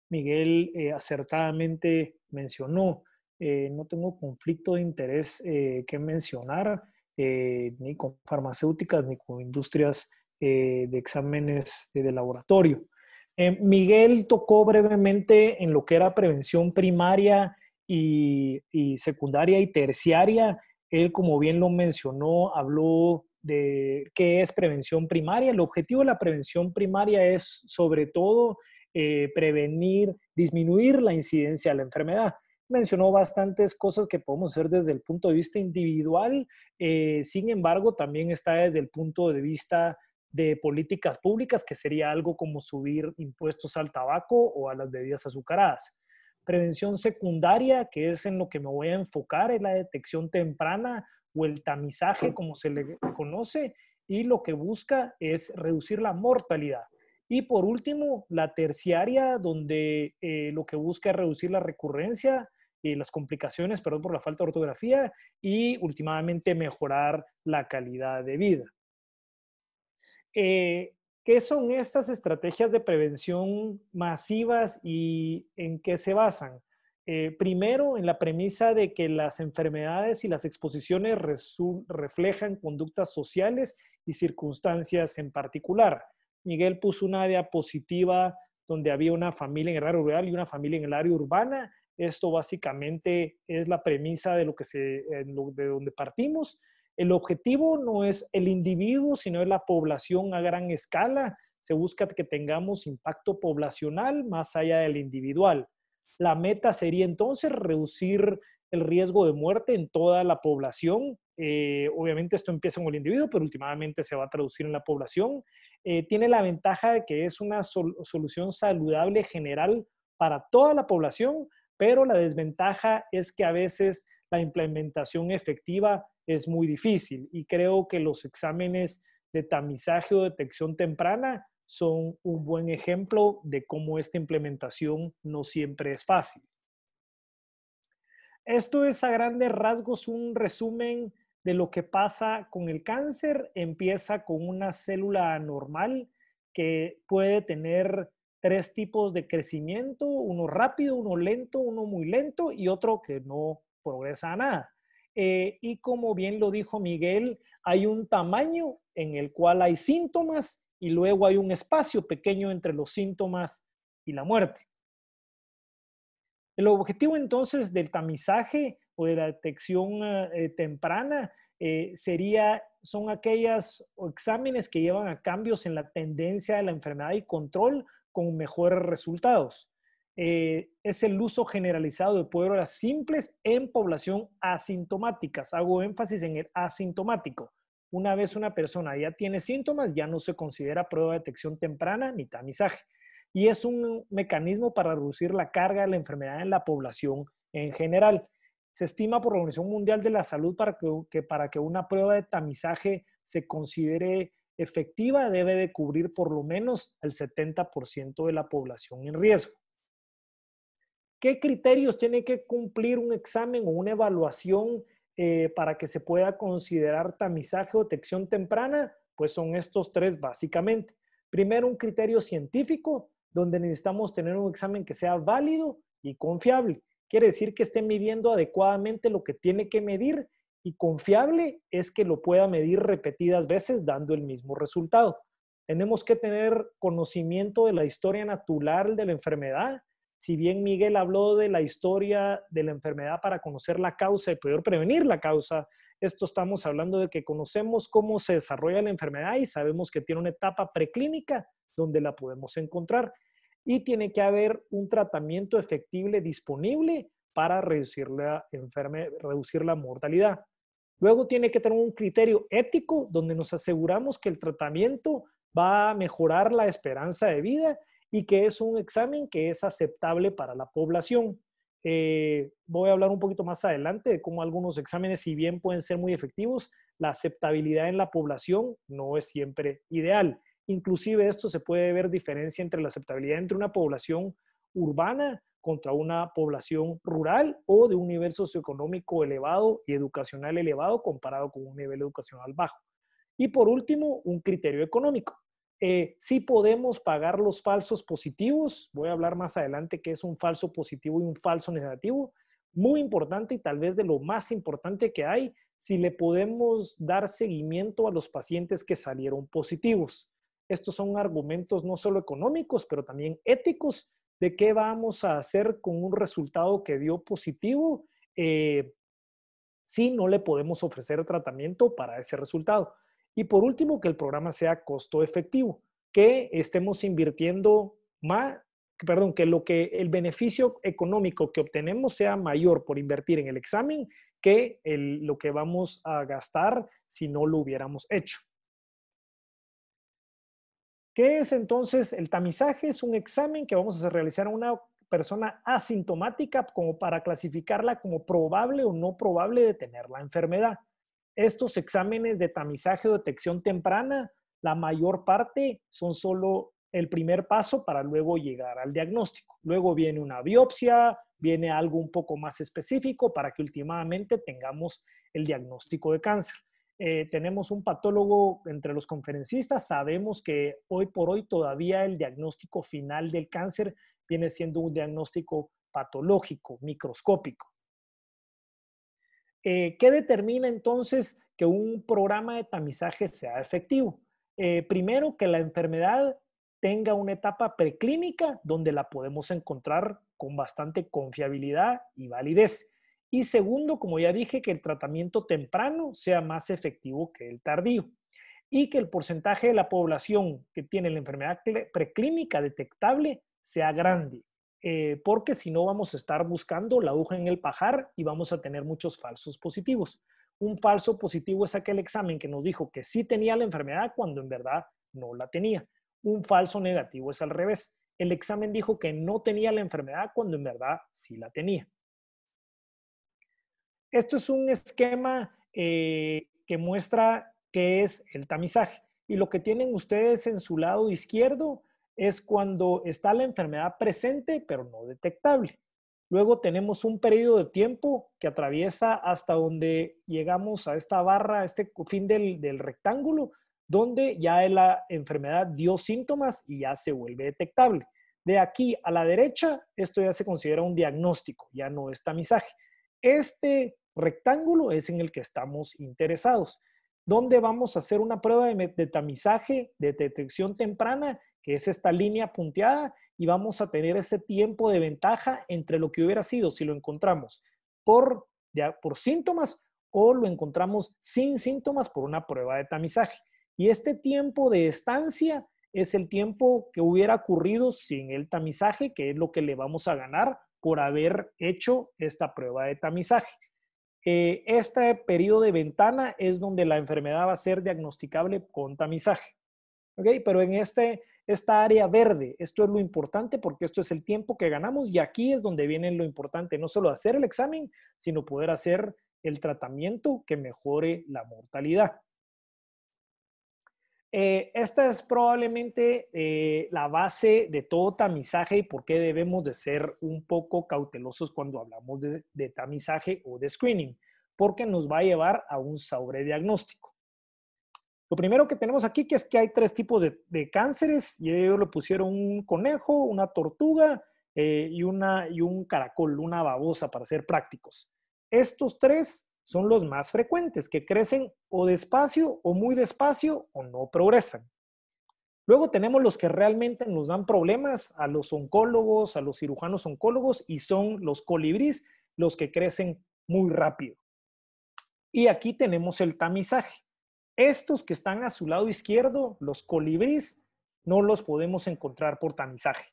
Miguel acertadamente mencionó. No tengo conflicto de interés que mencionar, ni con farmacéuticas ni con industrias de exámenes de laboratorio. Miguel tocó brevemente en lo que era prevención primaria y secundaria y terciaria. Él, como bien lo mencionó, habló de qué es prevención primaria. El objetivo de la prevención primaria es, sobre todo, prevenir, disminuir la incidencia de la enfermedad. Mencionó bastantes cosas que podemos hacer desde el punto de vista individual, sin embargo, también está desde el punto de vista de políticas públicas, que sería algo como subir impuestos al tabaco o a las bebidas azucaradas. Prevención secundaria, que es en lo que me voy a enfocar, es la detección temprana o el tamizaje, como se le conoce, y lo que busca es reducir la mortalidad. Y por último, la terciaria, donde lo que busca es reducir la recurrencia las complicaciones, perdón por la falta de ortografía, y últimamente mejorar la calidad de vida. ¿Qué son estas estrategias de prevención masivas y en qué se basan? Primero, en la premisa de que las enfermedades y las exposiciones reflejan conductas sociales y circunstancias en particular. Miguel puso una diapositiva donde había una familia en el área rural y una familia en el área urbana. Esto básicamente es la premisa de de donde partimos. El objetivo no es el individuo, sino es la población a gran escala. Se busca que tengamos impacto poblacional más allá del individual. La meta sería entonces reducir el riesgo de muerte en toda la población. Obviamente esto empieza con el individuo, pero últimamente se va a traducir en la población. Tiene la ventaja de que es una solución saludable general para toda la población, pero la desventaja es que a veces la implementación efectiva es muy difícil, y creo que los exámenes de tamizaje o detección temprana son un buen ejemplo de cómo esta implementación no siempre es fácil. Esto es a grandes rasgos un resumen de lo que pasa con el cáncer. Empieza con una célula anormal que puede tener 3 tipos de crecimiento: uno rápido, uno lento, uno muy lento y otro que no progresa a nada. Y como bien lo dijo Miguel, hay un tamaño en el cual hay síntomas y luego hay un espacio pequeño entre los síntomas y la muerte. El objetivo entonces del tamizaje o de la detección temprana son aquellos exámenes que llevan a cambios en la tendencia de la enfermedad y control con mejores resultados. Es el uso generalizado de pruebas simples en población asintomática. Hago énfasis en el asintomático. Una vez una persona ya tiene síntomas, ya no se considera prueba de detección temprana ni tamizaje. Y es un mecanismo para reducir la carga de la enfermedad en la población en general. Se estima por la Organización Mundial de la Salud para que una prueba de tamizaje se considere efectiva, debe de cubrir por lo menos el 70% de la población en riesgo. ¿Qué criterios tiene que cumplir un examen o una evaluación para que se pueda considerar tamizaje o detección temprana? Pues son estos 3 básicamente. Primero, un criterio científico, donde necesitamos tener un examen que sea válido y confiable. Quiere decir que esté midiendo adecuadamente lo que tiene que medir, y confiable es que lo pueda medir repetidas veces dando el mismo resultado. Tenemos que tener conocimiento de la historia natural de la enfermedad. Si bien Miguel habló de la historia de la enfermedad para conocer la causa y poder prevenir la causa, esto estamos hablando de que conocemos cómo se desarrolla la enfermedad y sabemos que tiene una etapa preclínica donde la podemos encontrar. Y tiene que haber un tratamiento efectivo disponible para reducir la mortalidad. Luego tiene que tener un criterio ético donde nos aseguramos que el tratamiento va a mejorar la esperanza de vida y que es un examen que es aceptable para la población. Voy a hablar un poquito más adelante de cómo algunos exámenes, si bien pueden ser muy efectivos, la aceptabilidad en la población no es siempre ideal. Inclusive esto se puede ver diferencia entre la aceptabilidad entre una población urbana contra una población rural o de un nivel socioeconómico elevado y educacional elevado comparado con un nivel educacional bajo. Y por último, un criterio económico. Sí podemos pagar los falsos positivos. Voy a hablar más adelante qué es un falso positivo y un falso negativo. Muy importante y tal vez de lo más importante que hay, si le podemos dar seguimiento a los pacientes que salieron positivos. Estos son argumentos no solo económicos, pero también éticos de qué vamos a hacer con un resultado que dio positivo si no le podemos ofrecer tratamiento para ese resultado. Y por último, que el programa sea costo efectivo, que estemos invirtiendo que el beneficio económico que obtenemos sea mayor por invertir en el examen que lo que vamos a gastar si no lo hubiéramos hecho. ¿Qué es entonces el tamizaje? Es un examen que vamos a realizar a una persona asintomática como para clasificarla como probable o no probable de tener la enfermedad. Estos exámenes de tamizaje o detección temprana, la mayor parte son solo el primer paso para luego llegar al diagnóstico. Luego viene una biopsia, viene algo un poco más específico para que últimamente tengamos el diagnóstico de cáncer. Tenemos un patólogo entre los conferencistas, sabemos que hoy por hoy todavía el diagnóstico final del cáncer viene siendo un diagnóstico patológico, microscópico. ¿Qué determina entonces que un programa de tamizaje sea efectivo? Primero, que la enfermedad tenga una etapa preclínica donde la podemos encontrar con bastante confiabilidad y validez. Y segundo, como ya dije, que el tratamiento temprano sea más efectivo que el tardío. Y que el porcentaje de la población que tiene la enfermedad preclínica detectable sea grande. Porque si no vamos a estar buscando la aguja en el pajar y vamos a tener muchos falsos positivos. Un falso positivo es aquel examen que nos dijo que sí tenía la enfermedad cuando en verdad no la tenía. Un falso negativo es al revés. El examen dijo que no tenía la enfermedad cuando en verdad sí la tenía. Esto es un esquema que muestra qué es el tamizaje. Y lo que tienen ustedes en su lado izquierdo es cuando está la enfermedad presente, pero no detectable. Luego tenemos un periodo de tiempo que atraviesa hasta donde llegamos a esta barra, a este fin del rectángulo, donde ya la enfermedad dio síntomas y ya se vuelve detectable. De aquí a la derecha, esto ya se considera un diagnóstico, ya no es tamizaje. Este rectángulo es en el que estamos interesados, donde vamos a hacer una prueba de tamizaje, de detección temprana, que es esta línea punteada, y vamos a tener ese tiempo de ventaja entre lo que hubiera sido si lo encontramos por síntomas o lo encontramos sin síntomas por una prueba de tamizaje. Y este tiempo de estancia es el tiempo que hubiera ocurrido sin el tamizaje, que es lo que le vamos a ganar por haber hecho esta prueba de tamizaje. Este periodo de ventana es donde la enfermedad va a ser diagnosticable con tamizaje. ¿Okay? Pero en esta área verde, esto es lo importante porque esto es el tiempo que ganamos y aquí es donde viene lo importante, no solo hacer el examen, sino poder hacer el tratamiento que mejore la mortalidad. Esta es probablemente la base de todo tamizaje y por qué debemos de ser un poco cautelosos cuando hablamos de tamizaje o de screening, porque nos va a llevar a un sobrediagnóstico. Lo primero que tenemos aquí que es que hay tres tipos de cánceres y ellos le pusieron un conejo, una tortuga y un caracol, una babosa para ser prácticos. Estos tres son los más frecuentes, que crecen o despacio o muy despacio o no progresan. Luego tenemos los que realmente nos dan problemas a los oncólogos, a los cirujanos oncólogos y son los colibríes, los que crecen muy rápido. Y aquí tenemos el tamizaje. Estos que están a su lado izquierdo, los colibríes, no los podemos encontrar por tamizaje.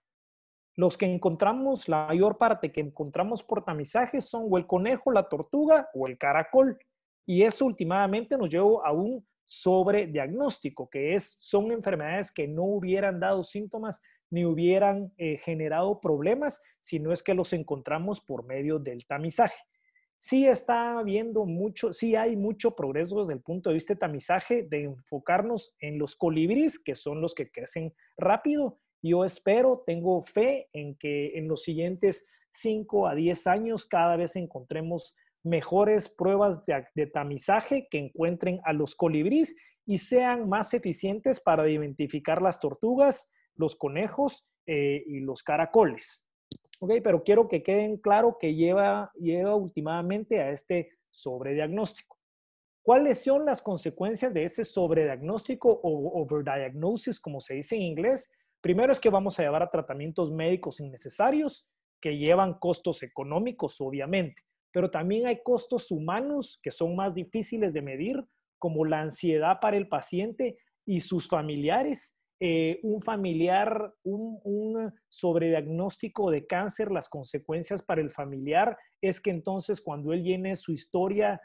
Los que encontramos, la mayor parte que encontramos por tamizaje son o el conejo, la tortuga o el caracol. Y eso últimamente nos lleva a un sobrediagnóstico, que son enfermedades que no hubieran dado síntomas ni hubieran generado problemas, si no es que los encontramos por medio del tamizaje. Sí está habiendo sí hay mucho progreso desde el punto de vista de tamizaje, de enfocarnos en los colibríes, que son los que crecen rápido. Yo espero, tengo fe en que en los siguientes 5 a 10 años cada vez encontremos mejores pruebas de tamizaje que encuentren a los colibríes y sean más eficientes para identificar las tortugas, los conejos y los caracoles. Okay, pero quiero que queden claro que lleva últimamente a este sobrediagnóstico. ¿Cuáles son las consecuencias de ese sobrediagnóstico o overdiagnosis, como se dice en inglés? Primero es que vamos a llevar a tratamientos médicos innecesarios que llevan costos económicos, obviamente, pero también hay costos humanos que son más difíciles de medir, como la ansiedad para el paciente y sus familiares. Un familiar, un sobrediagnóstico de cáncer, las consecuencias para el familiar es que entonces cuando él llene su historia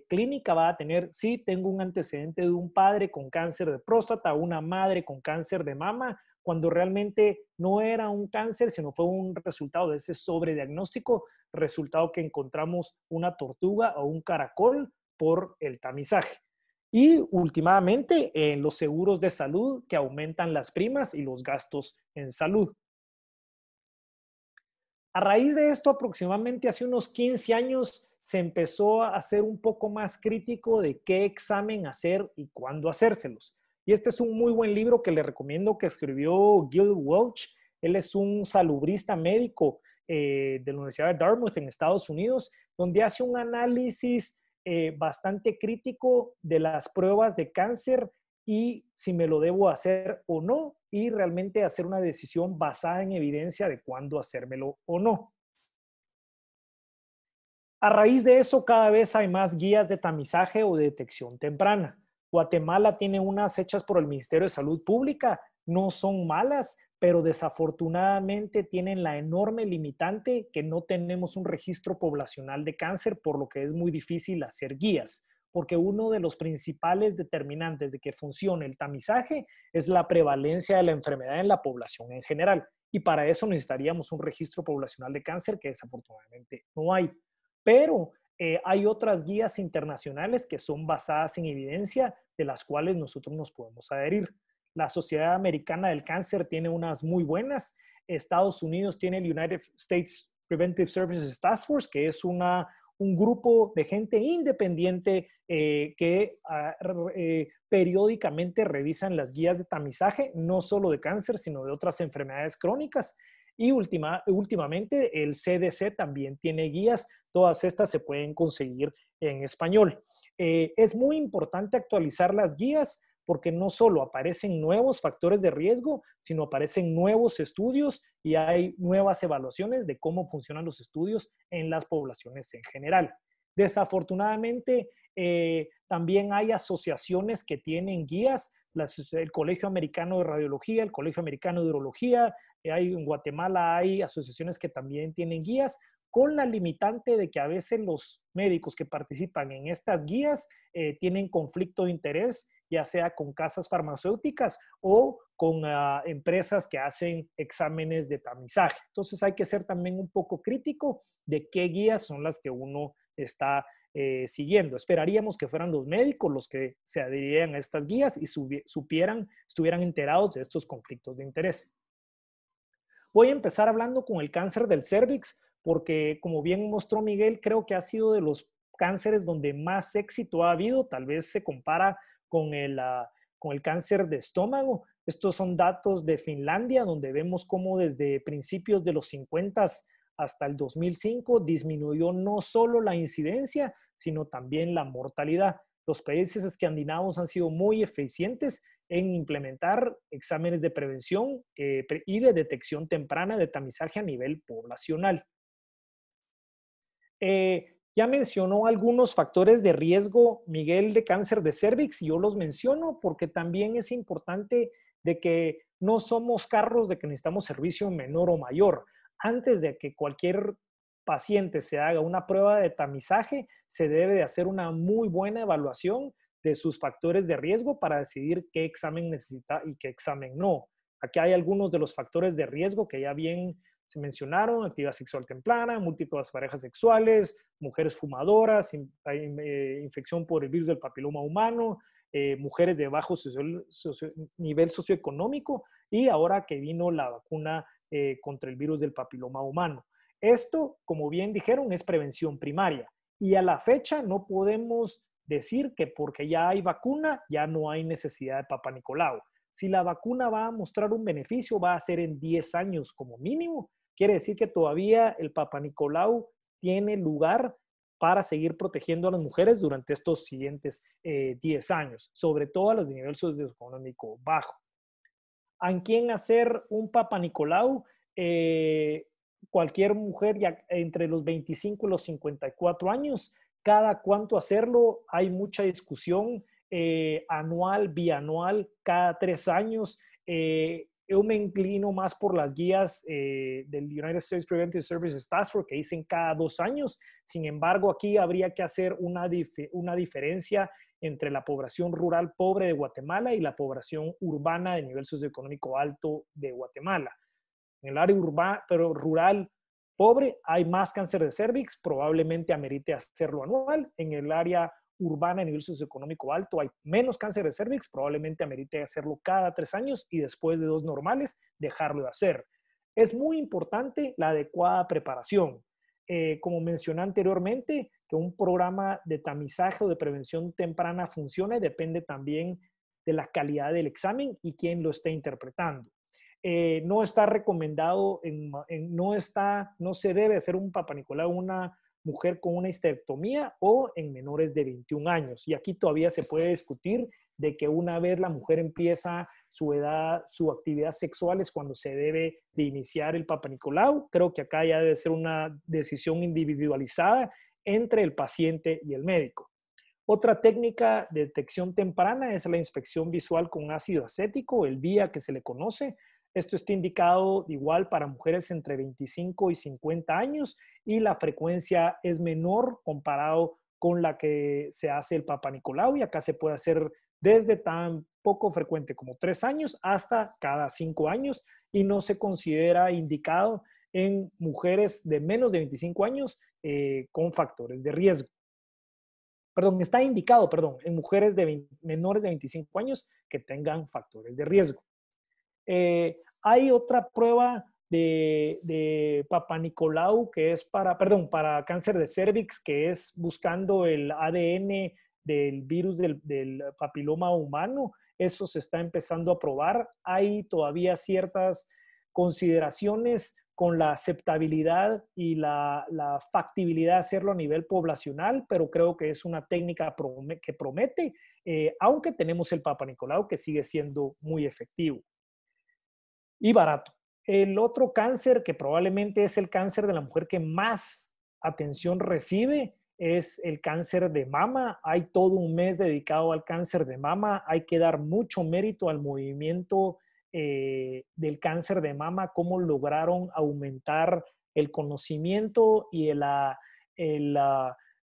clínica va a tener, sí, tengo un antecedente de un padre con cáncer de próstata, una madre con cáncer de mama, cuando realmente no era un cáncer, sino fue un resultado de ese sobrediagnóstico, resultado que encontramos una tortuga o un caracol por el tamizaje. Y últimamente en los seguros de salud que aumentan las primas y los gastos en salud. A raíz de esto, aproximadamente hace unos 15 años, se empezó a hacer un poco más crítico de qué examen hacer y cuándo hacérselos. Y este es un muy buen libro que le recomiendo, que escribió Gil Welch. Él es un salubrista médico de la Universidad de Dartmouth en Estados Unidos, donde hace un análisis bastante crítico de las pruebas de cáncer y si me lo debo hacer o no, y realmente hacer una decisión basada en evidencia de cuándo hacérmelo o no. A raíz de eso, cada vez hay más guías de tamizaje o de detección temprana. Guatemala tiene unas hechas por el Ministerio de Salud Pública, no son malas, pero desafortunadamente tienen la enorme limitante que no tenemos un registro poblacional de cáncer, por lo que es muy difícil hacer guías, porque uno de los principales determinantes de que funcione el tamizaje es la prevalencia de la enfermedad en la población en general. Y para eso necesitaríamos un registro poblacional de cáncer que desafortunadamente no hay. Pero hay otras guías internacionales que son basadas en evidencia de las cuales nosotros nos podemos adherir. La Sociedad Americana del Cáncer tiene unas muy buenas. Estados Unidos tiene el United States Preventive Services Task Force, que es un grupo de gente independiente que periódicamente revisan las guías de tamizaje, no solo de cáncer, sino de otras enfermedades crónicas. Y últimamente el CDC también tiene guías. Todas estas se pueden conseguir en español. Es muy importante actualizar las guías porque no solo aparecen nuevos factores de riesgo, sino aparecen nuevos estudios y hay nuevas evaluaciones de cómo funcionan los estudios en las poblaciones en general. Desafortunadamente, también hay asociaciones que tienen guías, el Colegio Americano de Radiología, el Colegio Americano de Urología, en Guatemala hay asociaciones que también tienen guías, con la limitante de que a veces los médicos que participan en estas guías tienen conflicto de interés, ya sea con casas farmacéuticas o con empresas que hacen exámenes de tamizaje. Entonces hay que ser también un poco crítico de qué guías son las que uno está siguiendo. Esperaríamos que fueran los médicos los que se adhirieran a estas guías y estuvieran enterados de estos conflictos de interés. Voy a empezar hablando con el cáncer del cérvix, porque como bien mostró Miguel, creo que ha sido de los cánceres donde más éxito ha habido. Tal vez se compara con el cáncer de estómago. Estos son datos de Finlandia, donde vemos cómo desde principios de los 50 hasta el 2005 disminuyó no solo la incidencia, sino también la mortalidad. Los países escandinavos han sido muy eficientes en implementar exámenes de prevención y de detección temprana de tamizaje a nivel poblacional. Ya mencionó algunos factores de riesgo, Miguel, de cáncer de cérvix, y yo los menciono porque también es importante de que no somos carros de que necesitamos servicio menor o mayor. Antes de que cualquier paciente se haga una prueba de tamizaje, se debe de hacer una muy buena evaluación de sus factores de riesgo para decidir qué examen necesita y qué examen no. Aquí hay algunos de los factores de riesgo que ya bien se mencionaron: actividad sexual temprana, múltiples parejas sexuales, mujeres fumadoras, infección por el virus del papiloma humano, mujeres de bajo nivel socioeconómico, y ahora que vino la vacuna contra el virus del papiloma humano. Esto, como bien dijeron, es prevención primaria. Y a la fecha no podemos decir que porque ya hay vacuna, ya no hay necesidad de Papá Nicolau. Si la vacuna va a mostrar un beneficio, va a ser en 10 años como mínimo. Quiere decir que todavía el Papá Nicolau tiene lugar para seguir protegiendo a las mujeres durante estos siguientes 10 años, sobre todo a las de nivel socioeconómico bajo. ¿A quién hacer un Papá Nicolau? Cualquier mujer ya entre los 25 y los 54 años. Cada cuánto hacerlo, hay mucha discusión, anual, bianual, cada 3 años. Yo me inclino más por las guías del United States Preventive Services Task Force, que dicen cada 2 años. Sin embargo, aquí habría que hacer una diferencia entre la población rural pobre de Guatemala y la población urbana de nivel socioeconómico alto de Guatemala. En el área rural pobre hay más cáncer de cérvix, probablemente amerite hacerlo anual. En el área urbana a nivel socioeconómico alto hay menos cáncer de cervix, probablemente amerite hacerlo cada 3 años y después de 2 normales dejarlo de hacer. Es muy importante la adecuada preparación. Como mencioné anteriormente, que un programa de tamizaje o de prevención temprana funcione depende también de la calidad del examen y quién lo esté interpretando. No está recomendado, no se debe hacer un Papa Nicolau en una mujer con una histerectomía o en menores de 21 años. Y aquí todavía se puede discutir de que una vez la mujer empieza su actividad sexual es cuando se debe de iniciar el Papa Nicolau. Creo que acá ya debe ser una decisión individualizada entre el paciente y el médico. Otra técnica de detección temprana es la inspección visual con ácido acético, el VIA que se le conoce. Esto está indicado igual para mujeres entre 25 y 50 años y la frecuencia es menor comparado con la que se hace el Papa Nicolau, y acá se puede hacer desde tan poco frecuente como 3 años hasta cada 5 años y no se considera indicado en mujeres de menos de 25 años con factores de riesgo. Está indicado, en mujeres de menores de 25 años que tengan factores de riesgo. Hay otra prueba de Papa Nicolau que es para cáncer de cervix, que es buscando el ADN del virus del papiloma humano. Eso se está empezando a probar. Hay todavía ciertas consideraciones con la aceptabilidad y la factibilidad de hacerlo a nivel poblacional, pero creo que es una técnica que promete, aunque tenemos el Papa Nicolau que sigue siendo muy efectivo y barato. El otro cáncer, que probablemente es el cáncer de la mujer que más atención recibe, es el cáncer de mama. Hay todo un mes dedicado al cáncer de mama. Hay que dar mucho mérito al movimiento del cáncer de mama, cómo lograron aumentar el conocimiento y la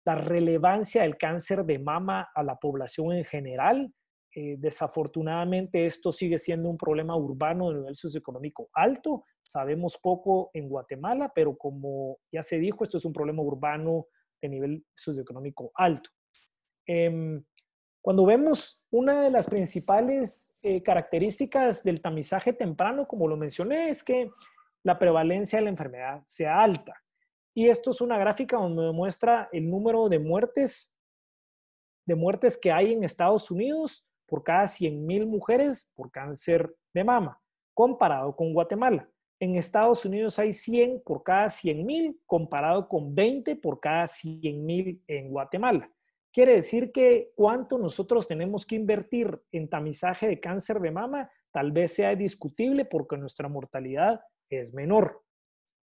relevancia del cáncer de mama a la población en general. Desafortunadamente esto sigue siendo un problema urbano de nivel socioeconómico alto. Sabemos poco en Guatemala, pero como ya se dijo, esto es un problema urbano de nivel socioeconómico alto. Cuando vemos una de las principales características del tamizaje temprano, como lo mencioné, es que la prevalencia de la enfermedad sea alta. Y esto es una gráfica donde muestra el número de muertes que hay en Estados Unidos por cada 100,000 mujeres por cáncer de mama, comparado con Guatemala. En Estados Unidos hay 100 por cada 100,000, comparado con 20 por cada 100,000 en Guatemala. Quiere decir que cuánto nosotros tenemos que invertir en tamizaje de cáncer de mama tal vez sea discutible porque nuestra mortalidad es menor.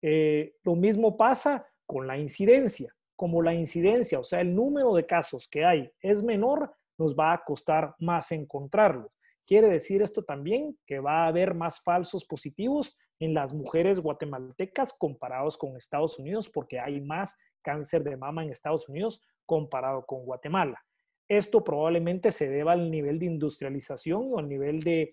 Lo mismo pasa con la incidencia. Como la incidencia, o sea, el número de casos que hay es menor, nos va a costar más encontrarlo. Quiere decir esto también que va a haber más falsos positivos en las mujeres guatemaltecas comparados con Estados Unidos porque hay más cáncer de mama en Estados Unidos comparado con Guatemala. Esto probablemente se deba al nivel de industrialización o al nivel de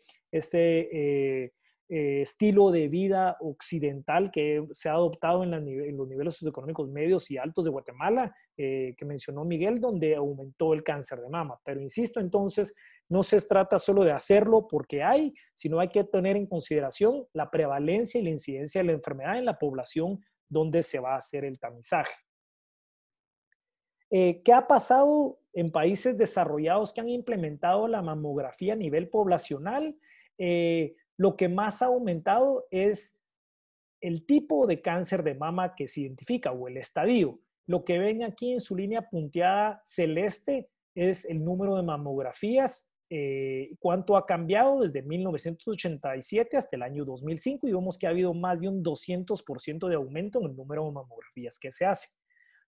estilo de vida occidental que se ha adoptado en los niveles socioeconómicos medios y altos de Guatemala, que mencionó Miguel, donde aumentó el cáncer de mama. Pero insisto, entonces, no se trata solo de hacerlo porque hay, sino hay que tener en consideración la prevalencia y la incidencia de la enfermedad en la población donde se va a hacer el tamizaje. ¿Qué ha pasado en países desarrollados que han implementado la mamografía a nivel poblacional? Lo que más ha aumentado es el tipo de cáncer de mama que se identifica o el estadio. Lo que ven aquí en su línea punteada celeste es el número de mamografías, cuánto ha cambiado desde 1987 hasta el año 2005 y vemos que ha habido más de un 200% de aumento en el número de mamografías que se hacen.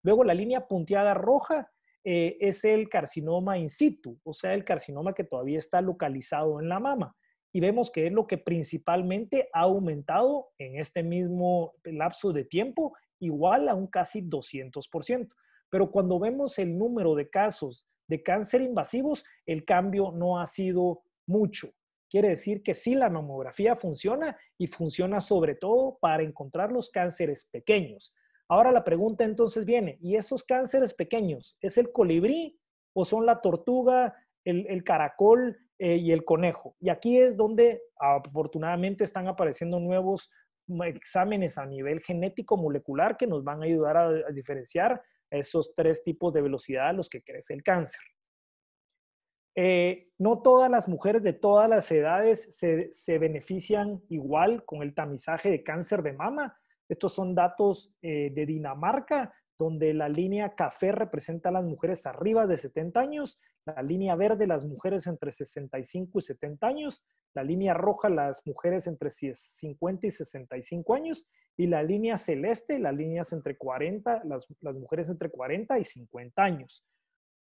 Luego la línea punteada roja es el carcinoma in situ, o sea, el carcinoma que todavía está localizado en la mama. Y vemos que es lo que principalmente ha aumentado en este mismo lapso de tiempo, igual a un casi 200%. Pero cuando vemos el número de casos de cáncer invasivos, el cambio no ha sido mucho. Quiere decir que sí, la mamografía funciona y funciona sobre todo para encontrar los cánceres pequeños. Ahora la pregunta entonces viene, ¿y esos cánceres pequeños es el colibrí o son la tortuga, el caracol y el conejo. Y aquí es donde afortunadamente están apareciendo nuevos exámenes a nivel genético molecular que nos van a ayudar a diferenciar esos 3 tipos de velocidad a los que crece el cáncer. No todas las mujeres de todas las edades se benefician igual con el tamizaje de cáncer de mama. Estos son datos de Dinamarca, donde la línea café representa a las mujeres arriba de 70 años, la línea verde las mujeres entre 65 y 70 años, la línea roja las mujeres entre 50 y 65 años, y la línea celeste, las líneas entre 40, las mujeres entre 40 y 50 años.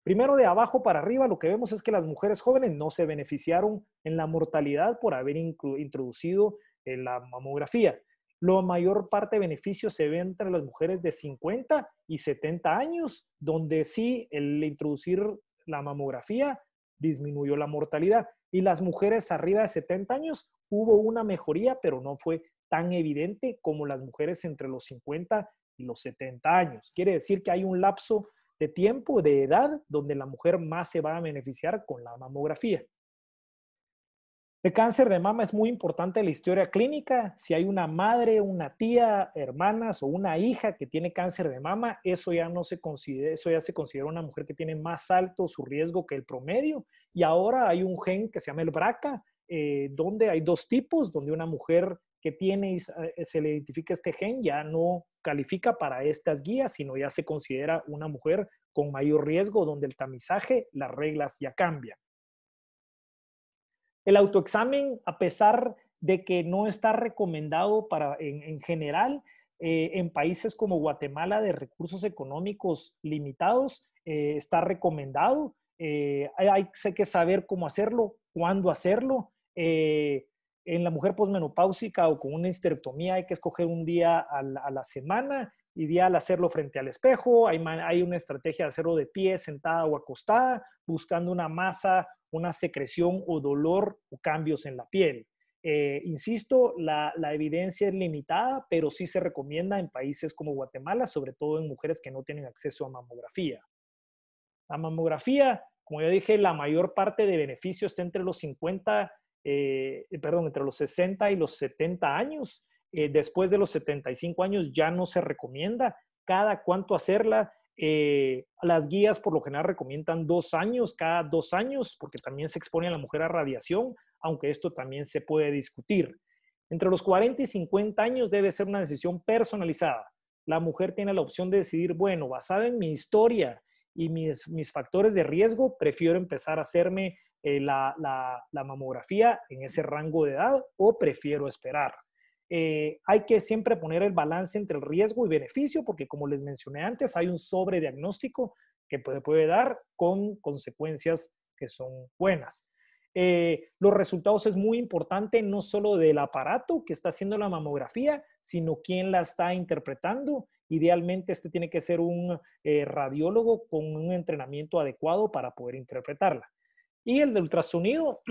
Primero, de abajo para arriba, lo que vemos es que las mujeres jóvenes no se beneficiaron en la mortalidad por haber introducido la mamografía. La mayor parte de beneficios se ve entre las mujeres de 50 y 70 años, donde sí el introducir la mamografía disminuyó la mortalidad. Y las mujeres arriba de 70 años hubo una mejoría, pero no fue tan evidente como las mujeres entre los 50 y los 70 años. Quiere decir que hay un lapso de tiempo, de edad, donde la mujer más se va a beneficiar con la mamografía. El cáncer de mama es muy importante en la historia clínica. Si hay una madre, una tía, hermanas o una hija que tiene cáncer de mama, eso ya se considera una mujer que tiene más alto su riesgo que el promedio. Y ahora hay un gen que se llama el BRCA, donde hay 2 tipos, donde una mujer que tiene y se le identifica este gen ya no califica para estas guías, sino ya se considera una mujer con mayor riesgo, donde el tamizaje, las reglas ya cambian. El autoexamen, a pesar de que no está recomendado en general, en países como Guatemala de recursos económicos limitados, está recomendado. Hay que saber cómo hacerlo, cuándo hacerlo. En la mujer posmenopáusica o con una histerectomía hay que escoger un día a la semana, ideal hacerlo frente al espejo. Hay una estrategia de hacerlo de pie, sentada o acostada, buscando una masa, una secreción o dolor o cambios en la piel. Insisto, la evidencia es limitada, pero sí se recomienda en países como Guatemala, sobre todo en mujeres que no tienen acceso a mamografía. La mamografía, como ya dije, la mayor parte de beneficio está entre los entre los 60 y los 70 años. Después de los 75 años ya no se recomienda cada cuánto hacerla. Las guías por lo general recomiendan 2 años, cada 2 años, porque también se expone a la mujer a radiación, aunque esto también se puede discutir. Entre los 40 y 50 años debe ser una decisión personalizada. La mujer tiene la opción de decidir, bueno, basada en mi historia y mis factores de riesgo, prefiero empezar a hacerme la mamografía en ese rango de edad o prefiero esperar. Hay que siempre poner el balance entre el riesgo y beneficio, porque como les mencioné antes, hay un sobrediagnóstico que puede dar con consecuencias que son buenas. Los resultados es muy importante, no solo del aparato que está haciendo la mamografía, sino quién la está interpretando. Idealmente este tiene que ser un radiólogo con un entrenamiento adecuado para poder interpretarla. Y el de ultrasonido,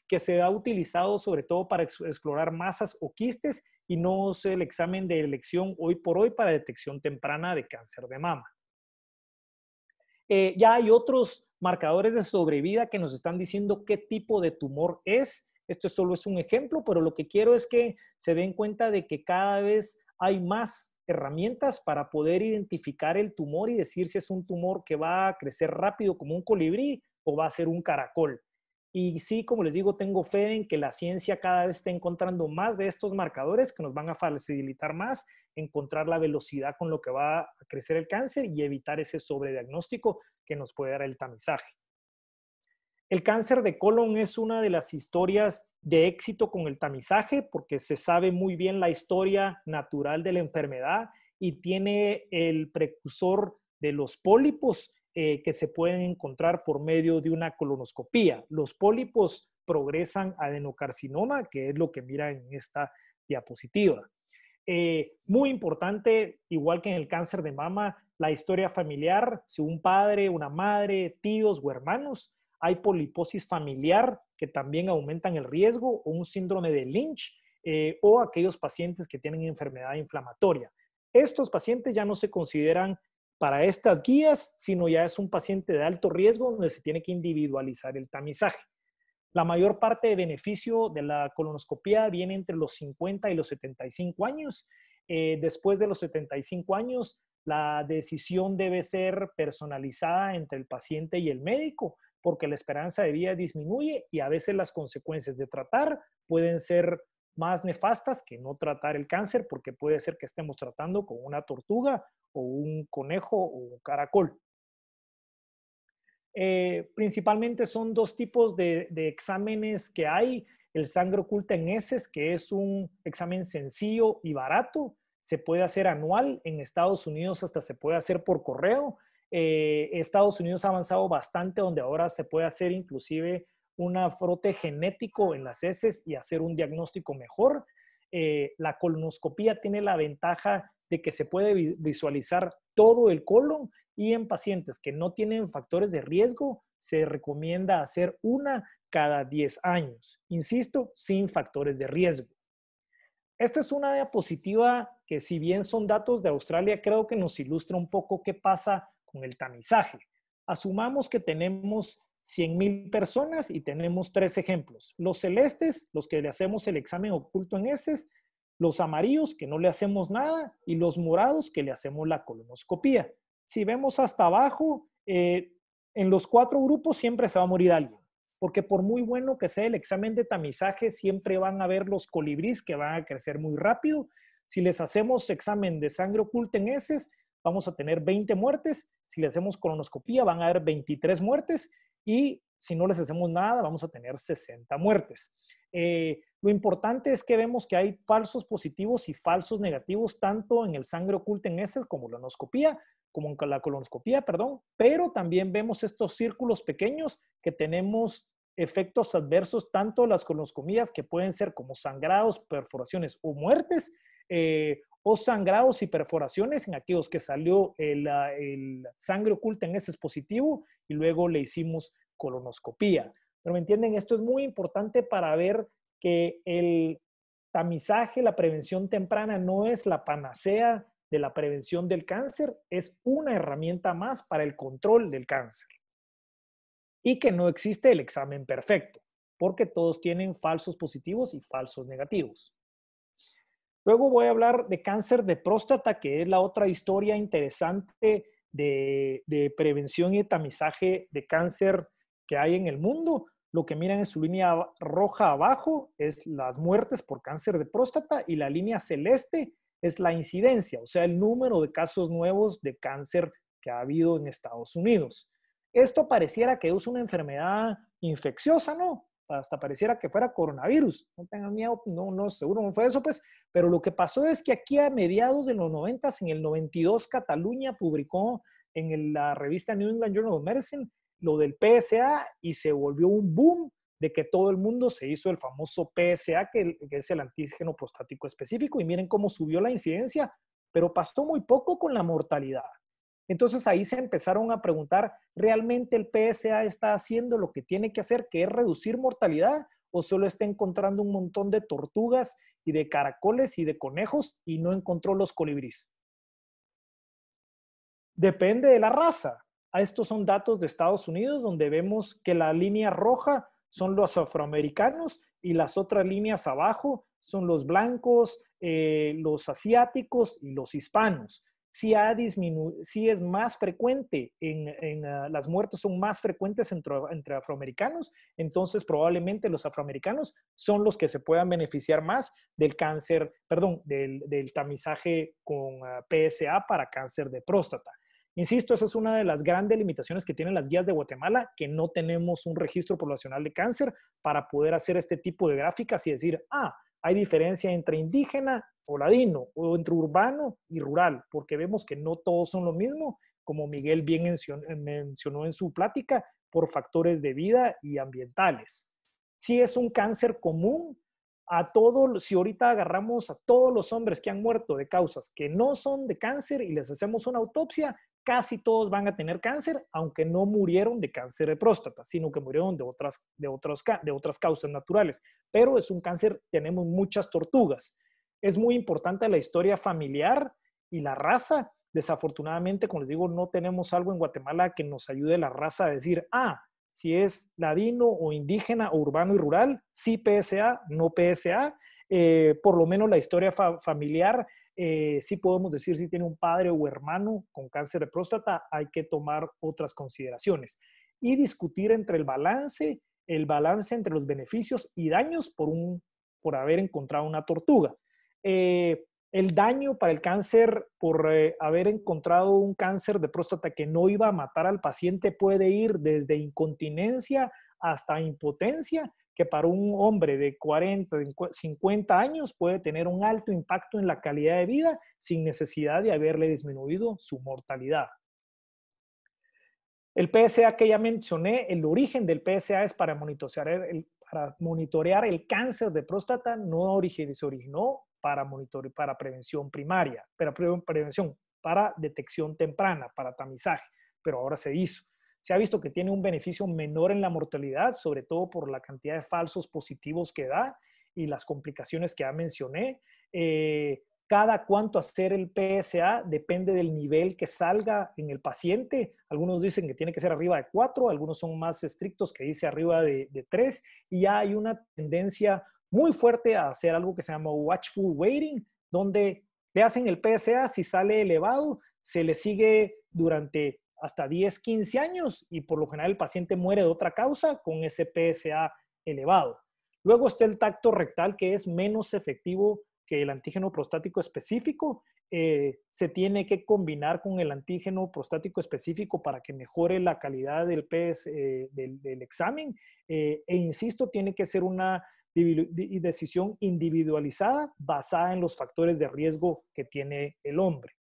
que se ha utilizado sobre todo para explorar masas o quistes y no es el examen de elección hoy por hoy para detección temprana de cáncer de mama. Ya hay otros marcadores de sobrevida que nos están diciendo qué tipo de tumor es. Esto solo es un ejemplo, pero lo que quiero es que se den cuenta de que cada vez hay más herramientas para poder identificar el tumor y decir si es un tumor que va a crecer rápido como un colibrí o va a ser un caracol. Y sí, como les digo, tengo fe en que la ciencia cada vez está encontrando más de estos marcadores que nos van a facilitar más encontrar la velocidad con lo que va a crecer el cáncer y evitar ese sobrediagnóstico que nos puede dar el tamizaje. El cáncer de colon es una de las historias de éxito con el tamizaje porque se sabe muy bien la historia natural de la enfermedad y tiene el precursor de los pólipos que se pueden encontrar por medio de una colonoscopía. Los pólipos progresan a adenocarcinoma, que es lo que miran en esta diapositiva. Muy importante, igual que en el cáncer de mama, la historia familiar, si un padre, una madre, tíos o hermanos, hay poliposis familiar que también aumentan el riesgo o un síndrome de Lynch o aquellos pacientes que tienen enfermedad inflamatoria. Estos pacientes ya no se consideran para estas guías, sino ya es un paciente de alto riesgo donde se tiene que individualizar el tamizaje. La mayor parte de beneficio de la colonoscopía viene entre los 50 y los 75 años. Después de los 75 años, la decisión debe ser personalizada entre el paciente y el médico, porque la esperanza de vida disminuye y a veces las consecuencias de tratar pueden ser más nefastas que no tratar el cáncer, porque puede ser que estemos tratando con una tortuga o un conejo o un caracol. Principalmente son dos tipos de exámenes que hay. El sangre oculta en heces, que es un examen sencillo y barato. Se puede hacer anual. En Estados Unidos hasta se puede hacer por correo. Estados Unidos ha avanzado bastante, donde ahora se puede hacer inclusive un frote genético en las heces y hacer un diagnóstico mejor. La colonoscopía tiene la ventaja de que se puede visualizar todo el colon, y en pacientes que no tienen factores de riesgo se recomienda hacer una cada 10 años. Insisto, sin factores de riesgo. Esta es una diapositiva que, si bien son datos de Australia, creo que nos ilustra un poco qué pasa con el tamizaje. Asumamos que tenemos 100,000 personas y tenemos 3 ejemplos. Los celestes, los que le hacemos el examen oculto en heces, los amarillos, que no le hacemos nada, y los morados, que le hacemos la colonoscopía. Si vemos hasta abajo, en los 4 grupos siempre se va a morir alguien, porque por muy bueno que sea el examen de tamizaje, siempre van a haber los colibríes que van a crecer muy rápido. Si les hacemos examen de sangre oculta en heces, vamos a tener 20 muertes. Si le hacemos colonoscopía, van a haber 23 muertes. Y si no les hacemos nada, vamos a tener 60 muertes. Lo importante es que vemos que hay falsos positivos y falsos negativos, tanto en el sangre oculta en heces como la colonoscopía, perdón, pero también vemos estos círculos pequeños que tenemos efectos adversos, tanto las colonoscopías, que pueden ser como sangrados, perforaciones o muertes, o sangrados y perforaciones en aquellos que salió el sangre oculta en heces positivo y luego le hicimos colonoscopía. Pero me entienden, esto es muy importante para ver que el tamizaje, la prevención temprana, no es la panacea de la prevención del cáncer, es una herramienta más para el control del cáncer. Y que no existe el examen perfecto, porque todos tienen falsos positivos y falsos negativos. Luego voy a hablar de cáncer de próstata, que es la otra historia interesante de prevención y tamizaje de cáncer que hay en el mundo. Lo que miran en su línea roja abajo es las muertes por cáncer de próstata, y la línea celeste es la incidencia, o sea, el número de casos nuevos de cáncer que ha habido en Estados Unidos. Esto pareciera que es una enfermedad infecciosa, ¿no? Hasta pareciera que fuera coronavirus. No tengan miedo, no, seguro no fue eso, pues. Pero lo que pasó es que aquí a mediados de los 90, en el 92, Cataluña publicó en la revista New England Journal of Medicine lo del PSA, y se volvió un boom de que todo el mundo se hizo el famoso PSA, que es el antígeno prostático específico, y miren cómo subió la incidencia, pero pasó muy poco con la mortalidad. Entonces ahí se empezaron a preguntar, ¿realmente el PSA está haciendo lo que tiene que hacer, que es reducir mortalidad, o solo está encontrando un montón de tortugas y de caracoles y de conejos y no encontró los colibríes? Depende de la raza. Estos son datos de Estados Unidos, donde vemos que la línea roja son los afroamericanos y las otras líneas abajo son los blancos, los asiáticos y los hispanos. Sí es más frecuente, las muertes son más frecuentes entre afroamericanos, entonces probablemente los afroamericanos son los que se puedan beneficiar más del cáncer, perdón, del tamizaje con PSA para cáncer de próstata. Insisto, esa es una de las grandes limitaciones que tienen las guías de Guatemala, que no tenemos un registro poblacional de cáncer para poder hacer este tipo de gráficas y decir, hay diferencia entre indígena o ladino, o entre urbano y rural, porque vemos que no todos son lo mismo, como Miguel bien mencionó en su plática, por factores de vida y ambientales. Sí es un cáncer común a todos. Si ahorita agarramos a todos los hombres que han muerto de causas que no son de cáncer y les hacemos una autopsia, casi todos van a tener cáncer, aunque no murieron de cáncer de próstata, sino que murieron de otras causas naturales. Pero es un cáncer, tenemos muchas tortugas. Es muy importante la historia familiar y la raza. desafortunadamente, como les digo, no tenemos algo en Guatemala que nos ayude a la raza a decir, si es ladino o indígena o urbano y rural, sí PSA, no PSA. Por lo menos la historia familiar, sí podemos decir si tiene un padre o hermano con cáncer de próstata, hay que tomar otras consideraciones. Y discutir entre el balance entre los beneficios y daños por haber encontrado una tortuga. El daño para el cáncer por haber encontrado un cáncer de próstata que no iba a matar al paciente puede ir desde incontinencia hasta impotencia, que para un hombre de 40, 50 años puede tener un alto impacto en la calidad de vida sin necesidad de haberle disminuido su mortalidad. El PSA que ya mencioné, el origen del PSA es para monitorear el cáncer de próstata, no se originó para prevención primaria, para detección temprana, para tamizaje, pero ahora se hizo. Se ha visto que tiene un beneficio menor en la mortalidad, sobre todo por la cantidad de falsos positivos que da y las complicaciones que ya mencioné. Cada cuánto hacer el PSA depende del nivel que salga en el paciente. Algunos dicen que tiene que ser arriba de 4, algunos son más estrictos que dice arriba de 3, y ya hay una tendencia muy fuerte a hacer algo que se llama watchful waiting, donde le hacen el PSA, si sale elevado, se le sigue durante hasta 10, 15 años y por lo general el paciente muere de otra causa con ese PSA elevado. Luego está el tacto rectal, que es menos efectivo que el antígeno prostático específico. Se tiene que combinar con el antígeno prostático específico para que mejore la calidad del examen. Insisto, tiene que ser una decisión individualizada basada en los factores de riesgo que tiene el hombre.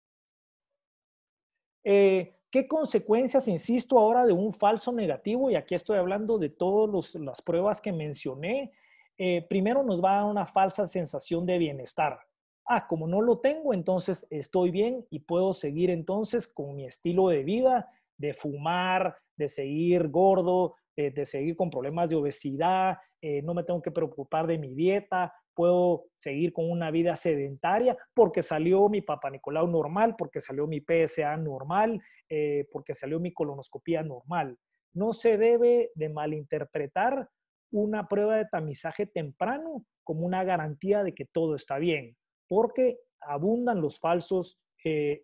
¿Qué consecuencias, insisto, ahora de un falso negativo? Y aquí estoy hablando de todas las pruebas que mencioné. Primero nos va a dar una falsa sensación de bienestar. Como no lo tengo, entonces estoy bien y puedo seguir entonces con mi estilo de vida, de fumar, de seguir gordo, de seguir con problemas de obesidad, no me tengo que preocupar de mi dieta, puedo seguir con una vida sedentaria porque salió mi Papá Nicolau normal, porque salió mi PSA normal, porque salió mi colonoscopía normal. No se debe de malinterpretar una prueba de tamizaje temprano como una garantía de que todo está bien, porque abundan los falsos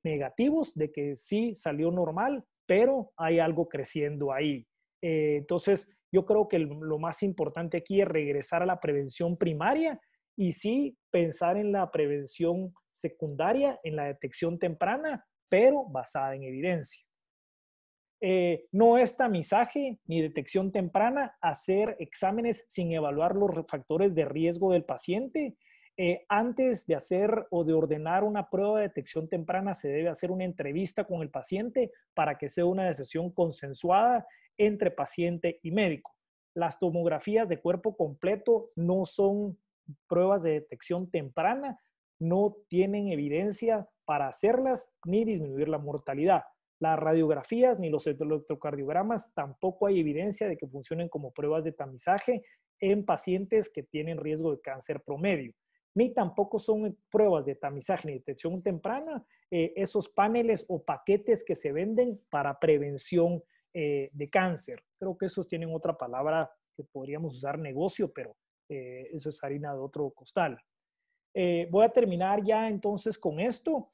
negativos de que sí salió normal, pero hay algo creciendo ahí. Entonces, yo creo que lo más importante aquí es regresar a la prevención primaria y sí pensar en la prevención secundaria, en la detección temprana, pero basada en evidencia. No es tamizaje ni detección temprana hacer exámenes sin evaluar los factores de riesgo del paciente. Antes de hacer o de ordenar una prueba de detección temprana, se debe hacer una entrevista con el paciente para que sea una decisión consensuada entre paciente y médico. Las tomografías de cuerpo completo no son pruebas de detección temprana, no tienen evidencia para hacerlas ni disminuir la mortalidad. Las radiografías ni los electrocardiogramas tampoco hay evidencia de que funcionen como pruebas de tamizaje en pacientes que tienen riesgo de cáncer promedio. Ni tampoco son pruebas de tamizaje ni detección temprana esos paneles o paquetes que se venden para prevención de cáncer. Creo que esos tienen otra palabra que podríamos usar, negocio, pero eso es harina de otro costal. Voy a terminar ya entonces con esto,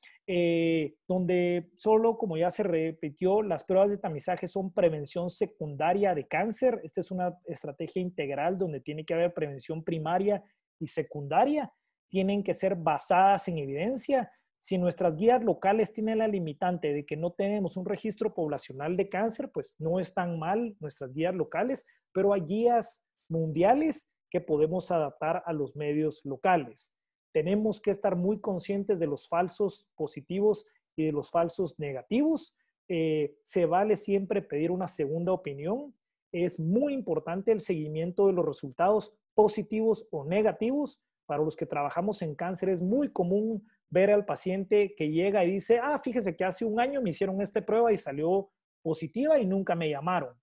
donde solo, como ya se repitió, las pruebas de tamizaje son prevención secundaria de cáncer. Esta es una estrategia integral donde tiene que haber prevención primaria y secundaria. Tienen que ser basadas en evidencia. Si nuestras guías locales tienen la limitante de que no tenemos un registro poblacional de cáncer, pues no están mal nuestras guías locales, pero hay guías mundiales que podemos adaptar a los medios locales. Tenemos que estar muy conscientes de los falsos positivos y de los falsos negativos. Se vale siempre pedir una segunda opinión. Es muy importante el seguimiento de los resultados positivos o negativos. Para los que trabajamos en cáncer es muy común ver al paciente que llega y dice, fíjese que hace un año me hicieron esta prueba y salió positiva y nunca me llamaron.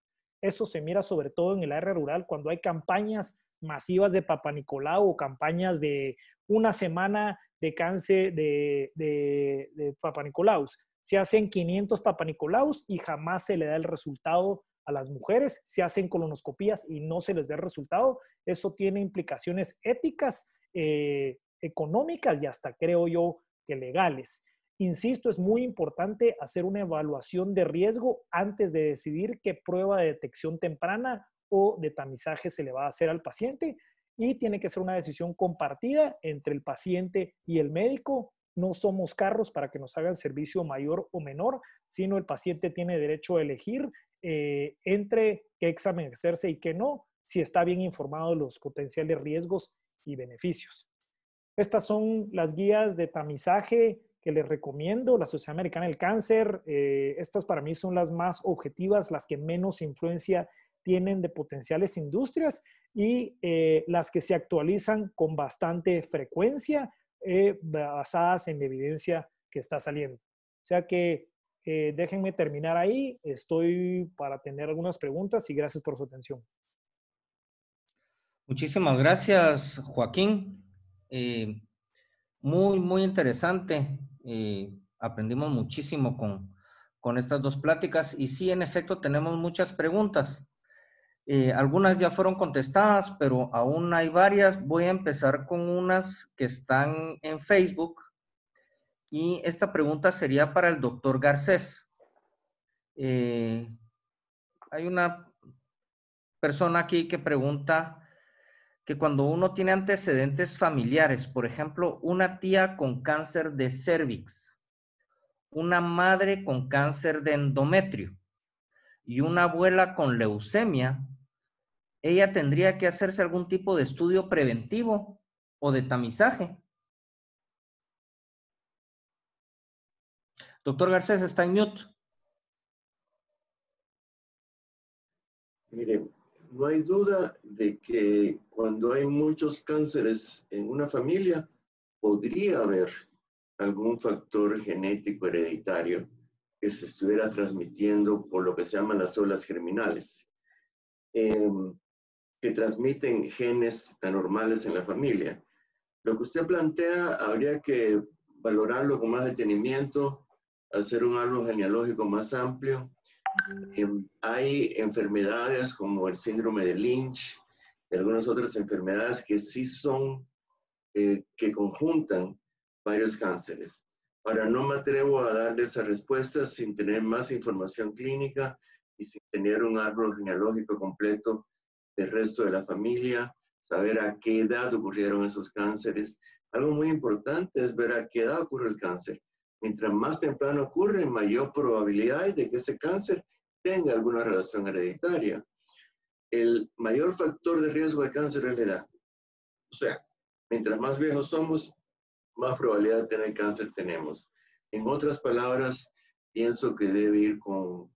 Eso se mira sobre todo en el área rural cuando hay campañas masivas de Papá Nicolau o campañas de una semana de cáncer de Papá Nicolau. Se hacen 500 papanicolaus y jamás se le da el resultado a las mujeres. Se hacen colonoscopías y no se les da el resultado. Eso tiene implicaciones éticas, económicas y hasta creo yo que legales. Insisto, es muy importante hacer una evaluación de riesgo antes de decidir qué prueba de detección temprana o de tamizaje se le va a hacer al paciente, y tiene que ser una decisión compartida entre el paciente y el médico. No somos carros para que nos hagan servicio mayor o menor, sino el paciente tiene derecho a elegir entre qué examen hacerse y qué no, si está bien informado de los potenciales riesgos y beneficios. Estas son las guías de tamizaje que les recomiendo, la Sociedad Americana del Cáncer. Estas para mí son las más objetivas, las que menos influencia tienen de potenciales industrias y las que se actualizan con bastante frecuencia, basadas en la evidencia que está saliendo. O sea que déjenme terminar ahí. Estoy para tener algunas preguntas y gracias por su atención.
Muchísimas gracias, Joaquín. Muy interesante. Aprendimos muchísimo con estas dos pláticas y sí, en efecto, tenemos muchas preguntas. Algunas ya fueron contestadas, pero aún hay varias. Voy a empezar con unas que están en Facebook y esta pregunta sería para el doctor Garcés. Hay una persona aquí que pregunta que cuando uno tiene antecedentes familiares, por ejemplo, una tía con cáncer de cérvix, una madre con cáncer de endometrio y una abuela con leucemia, ¿ella tendría que hacerse algún tipo de estudio preventivo o de tamizaje? Doctor Garcés, está en mute.
Mire, no hay duda de que cuando hay muchos cánceres en una familia, podría haber algún factor genético hereditario que se estuviera transmitiendo por lo que se llaman las células germinales, que transmiten genes anormales en la familia. Lo que usted plantea habría que valorarlo con más detenimiento, hacer un árbol genealógico más amplio. Hay enfermedades como el síndrome de Lynch y algunas otras enfermedades que sí son, que conjuntan varios cánceres. Ahora, no me atrevo a darle esa respuesta sin tener más información clínica y sin tener un árbol genealógico completo del resto de la familia, saber a qué edad ocurrieron esos cánceres. Algo muy importante es ver a qué edad ocurre el cáncer. Mientras más temprano ocurre, mayor probabilidad hay de que ese cáncer tenga alguna relación hereditaria. El mayor factor de riesgo de cáncer es la edad. O sea, mientras más viejos somos, más probabilidad de tener cáncer tenemos. En otras palabras, pienso que debe ir con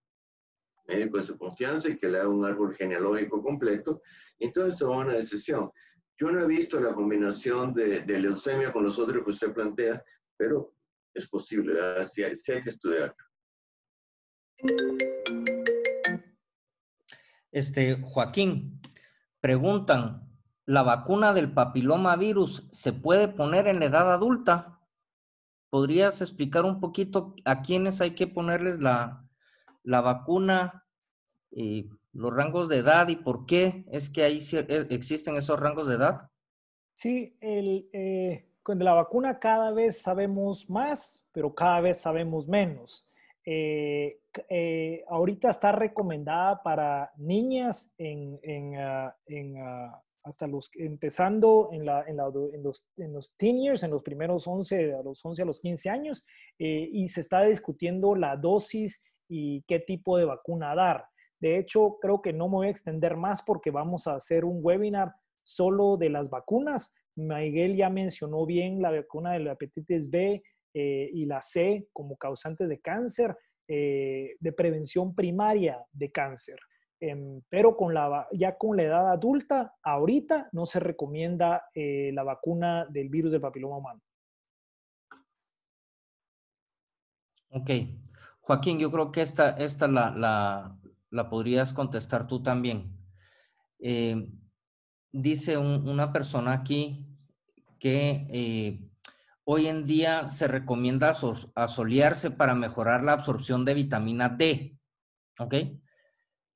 médico de su confianza y que le haga un árbol genealógico completo, y entonces toma una decisión. Yo no he visto la combinación de leucemia con los otros que usted plantea, pero es posible, ¿verdad? Sí hay que estudiarlo.
Joaquín, preguntan, ¿la vacuna del papilomavirus se puede poner en la edad adulta? ¿Podrías explicar un poquito a quiénes hay que ponerles la vacuna, los rangos de edad y por qué es que ahí existen esos rangos de edad?
Sí, con la vacuna cada vez sabemos más, pero cada vez sabemos menos. Ahorita está recomendada para niñas empezando en los teen years, en los primeros 11 a los 15 años, y se está discutiendo la dosis y qué tipo de vacuna dar. De hecho, creo que no me voy a extender más porque vamos a hacer un webinar solo de las vacunas. Miguel ya mencionó bien la vacuna de la hepatitis B y la C como causantes de cáncer, de prevención primaria de cáncer. Pero ya con la edad adulta, ahorita no se recomienda la vacuna del virus del papiloma humano.
Ok. Joaquín, yo creo que esta la podrías contestar tú también. Dice una persona aquí que hoy en día se recomienda asolearse para mejorar la absorción de vitamina D, ¿ok?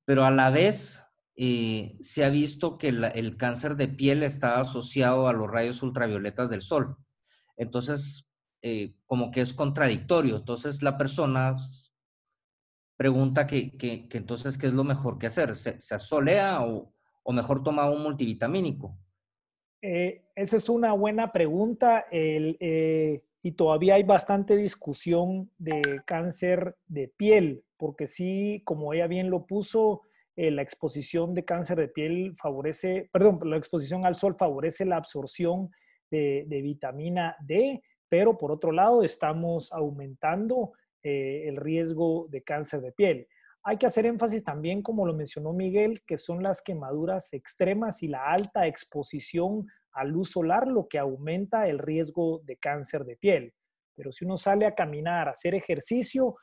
Pero a la vez se ha visto que el cáncer de piel está asociado a los rayos ultravioletas del sol. Entonces, como que es contradictorio. Entonces la persona pregunta que entonces, ¿qué es lo mejor que hacer? ¿Se asolea o mejor toma un multivitamínico?
Esa es una buena pregunta y todavía hay bastante discusión de cáncer de piel, porque sí, como ella bien lo puso, la exposición de cáncer de piel favorece, perdón, la exposición al sol favorece la absorción de vitamina D, pero por otro lado estamos aumentando el riesgo de cáncer de piel. Hay que hacer énfasis también, como lo mencionó Miguel, que son las quemaduras extremas y la alta exposición a luz solar lo que aumenta el riesgo de cáncer de piel. Pero si uno sale a caminar, a hacer ejercicio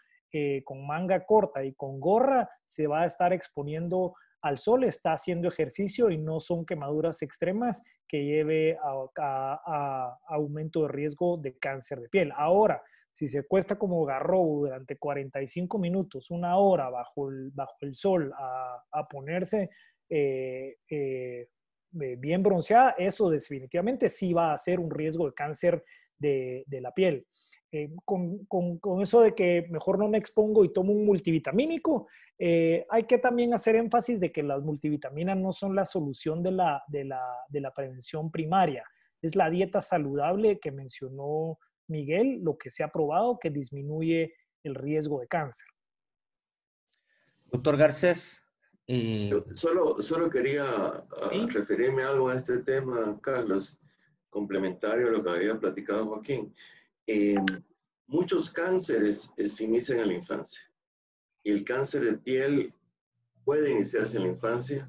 con manga corta y con gorra, se va a estar exponiendo al sol, está haciendo ejercicio y no son quemaduras extremas que lleve a aumento de riesgo de cáncer de piel. Ahora, si se cuesta como garrobo durante 45 minutos, una hora bajo el sol a ponerse bien bronceada, eso definitivamente sí va a ser un riesgo de cáncer de la piel. Con eso de que mejor no me expongo y tomo un multivitamínico, hay que también hacer énfasis de que las multivitaminas no son la solución de la prevención primaria. Es la dieta saludable que mencionó Miguel, lo que se ha probado que disminuye el riesgo de cáncer.
Doctor Garcés.
Solo quería
¿sí?
referirme algo a este tema, Carlos, complementario a lo que había platicado Joaquín. Muchos cánceres se inician en la infancia. Y el cáncer de piel puede iniciarse en la infancia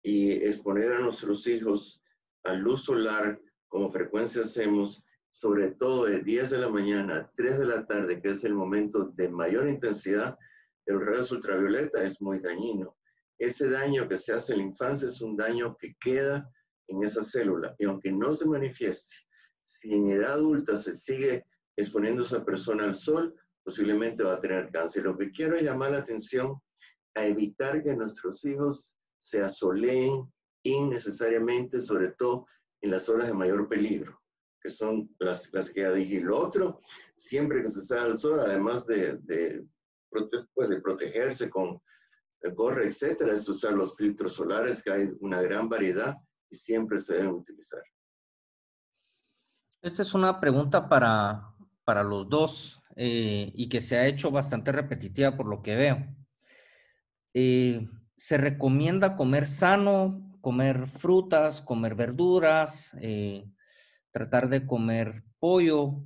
y exponer a nuestros hijos a luz solar, como frecuencia hacemos, sobre todo de 10 de la mañana a 3 de la tarde, que es el momento de mayor intensidad de los rayos ultravioleta, es muy dañino. Ese daño que se hace en la infancia es un daño que queda en esa célula. Y aunque no se manifieste, si en edad adulta se sigue exponiendo a esa persona al sol, posiblemente va a tener cáncer. Lo que quiero es llamar la atención a evitar que nuestros hijos se asoleen innecesariamente, sobre todo en las horas de mayor peligro, que son las que ya dije. Lo otro, siempre que se sale al sol, además de protegerse con gorra, etcétera, es usar los filtros solares, que hay una gran variedad y siempre se deben utilizar.
Esta es una pregunta para los dos y que se ha hecho bastante repetitiva por lo que veo. Se recomienda comer sano, comer frutas, comer verduras, tratar de comer pollo,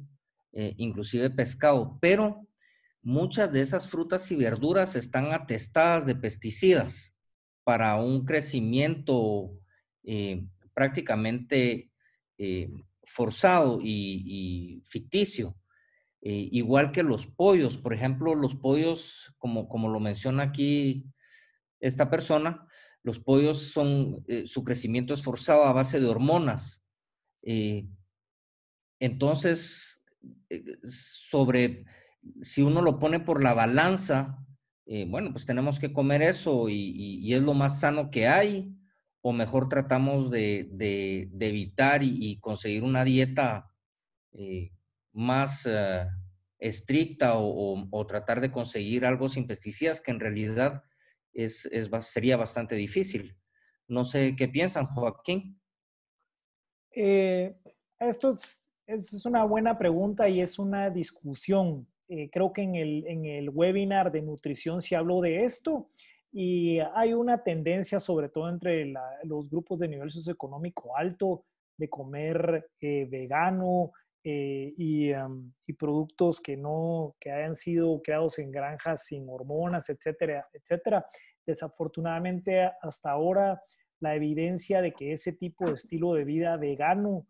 inclusive pescado, pero muchas de esas frutas y verduras están atestadas de pesticidas para un crecimiento prácticamente forzado y ficticio. Igual que los pollos, por ejemplo, los pollos, como lo menciona aquí esta persona, los pollos su crecimiento es forzado a base de hormonas. Entonces, si uno lo pone por la balanza, bueno, pues tenemos que comer eso y es lo más sano que hay, o mejor tratamos de evitar y conseguir una dieta más estricta o tratar de conseguir algo sin pesticidas, que en realidad sería bastante difícil. No sé qué piensan, Joaquín.
Esto es una buena pregunta y es una discusión. Creo que en el webinar de nutrición se habló de esto y hay una tendencia, sobre todo entre los grupos de nivel socioeconómico alto, de comer vegano y productos que hayan sido creados en granjas sin hormonas, etcétera, etcétera. Desafortunadamente, hasta ahora, la evidencia de que ese tipo de estilo de vida vegano,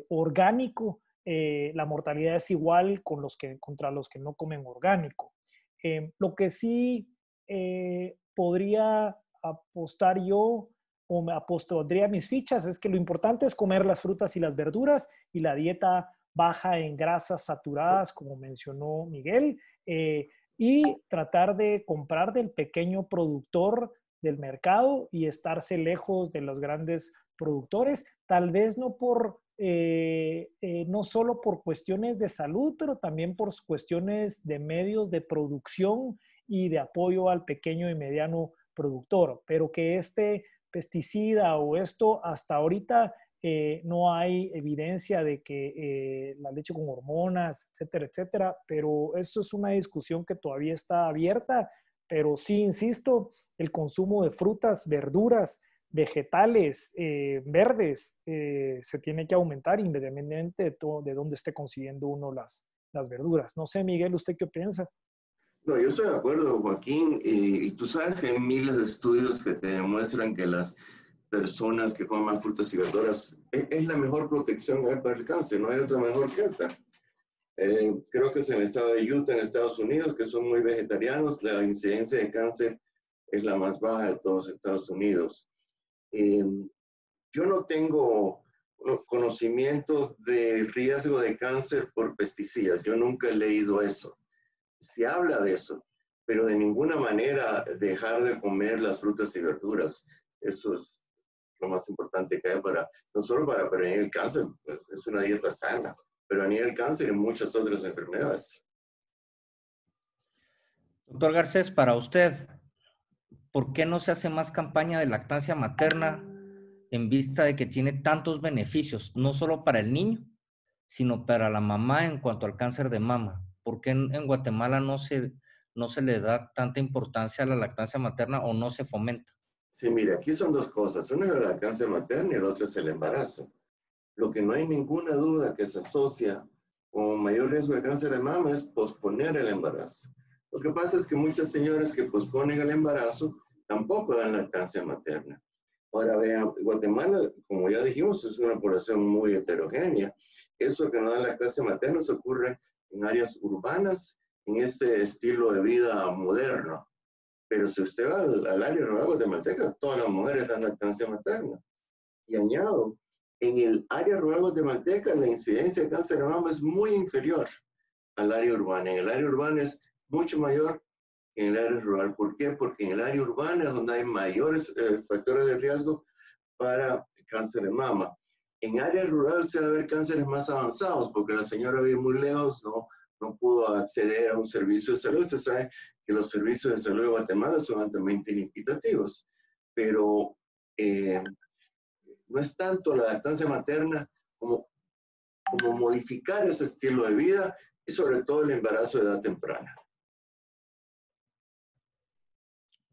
orgánico, la mortalidad es igual contra los que no comen orgánico. Lo que sí podría apostar yo o me apostaría mis fichas es que lo importante es comer las frutas y las verduras y la dieta baja en grasas saturadas, como mencionó Miguel, y tratar de comprar del pequeño productor del mercado y estarse lejos de los grandes productores, tal vez no solo por cuestiones de salud, pero también por cuestiones de medios de producción y de apoyo al pequeño y mediano productor, pero que este pesticida o esto hasta ahorita no hay evidencia de que la leche con hormonas, etcétera, etcétera, pero eso es una discusión que todavía está abierta, pero sí, insisto, el consumo de frutas, verduras, vegetales, verdes, se tiene que aumentar independientemente de dónde esté consiguiendo uno las verduras. No sé, Miguel, ¿usted qué piensa?
No, yo estoy de acuerdo, Joaquín, y tú sabes que hay miles de estudios que te demuestran que las personas que coman frutas y verduras es la mejor protección para el cáncer, no hay otra mejor que esa. Creo que es en el estado de Utah, en Estados Unidos, que son muy vegetarianos, la incidencia de cáncer es la más baja de todos Estados Unidos. Yo no tengo conocimiento de riesgo de cáncer por pesticidas, yo nunca he leído eso. Se habla de eso, pero de ninguna manera dejar de comer las frutas y verduras. Eso es lo más importante que hay no solo para prevenir el cáncer, pues es una dieta sana, pero prevenir el cáncer y muchas otras enfermedades.
Doctor Garcés, para usted, ¿por qué no se hace más campaña de lactancia materna en vista de que tiene tantos beneficios, no solo para el niño, sino para la mamá en cuanto al cáncer de mama? ¿Por qué en Guatemala no se le da tanta importancia a la lactancia materna o no se fomenta?
Sí, mire, aquí son dos cosas. Una es la lactancia materna y la otra es el embarazo. Lo que no hay ninguna duda que se asocia con mayor riesgo de cáncer de mama es posponer el embarazo. Lo que pasa es que muchas señoras que posponen el embarazo tampoco dan lactancia materna. Ahora vean, Guatemala, como ya dijimos, es una población muy heterogénea. Eso que no dan lactancia materna se ocurre en áreas urbanas, en este estilo de vida moderno. Pero si usted va al área rural guatemalteca, todas las mujeres dan lactancia materna. Y añado, en el área rural guatemalteca la incidencia de cáncer de mama es muy inferior al área urbana. En el área urbana es mucho mayor que en el área rural. ¿Por qué? Porque en el área urbana es donde hay mayores factores de riesgo para cáncer de mama. En área rural usted va a ver cánceres más avanzados, porque la señora vive muy lejos, no pudo acceder a un servicio de salud. Usted sabe que los servicios de salud de Guatemala son altamente inequitativos, pero no es tanto la lactancia materna como modificar ese estilo de vida y sobre todo el embarazo de edad temprana.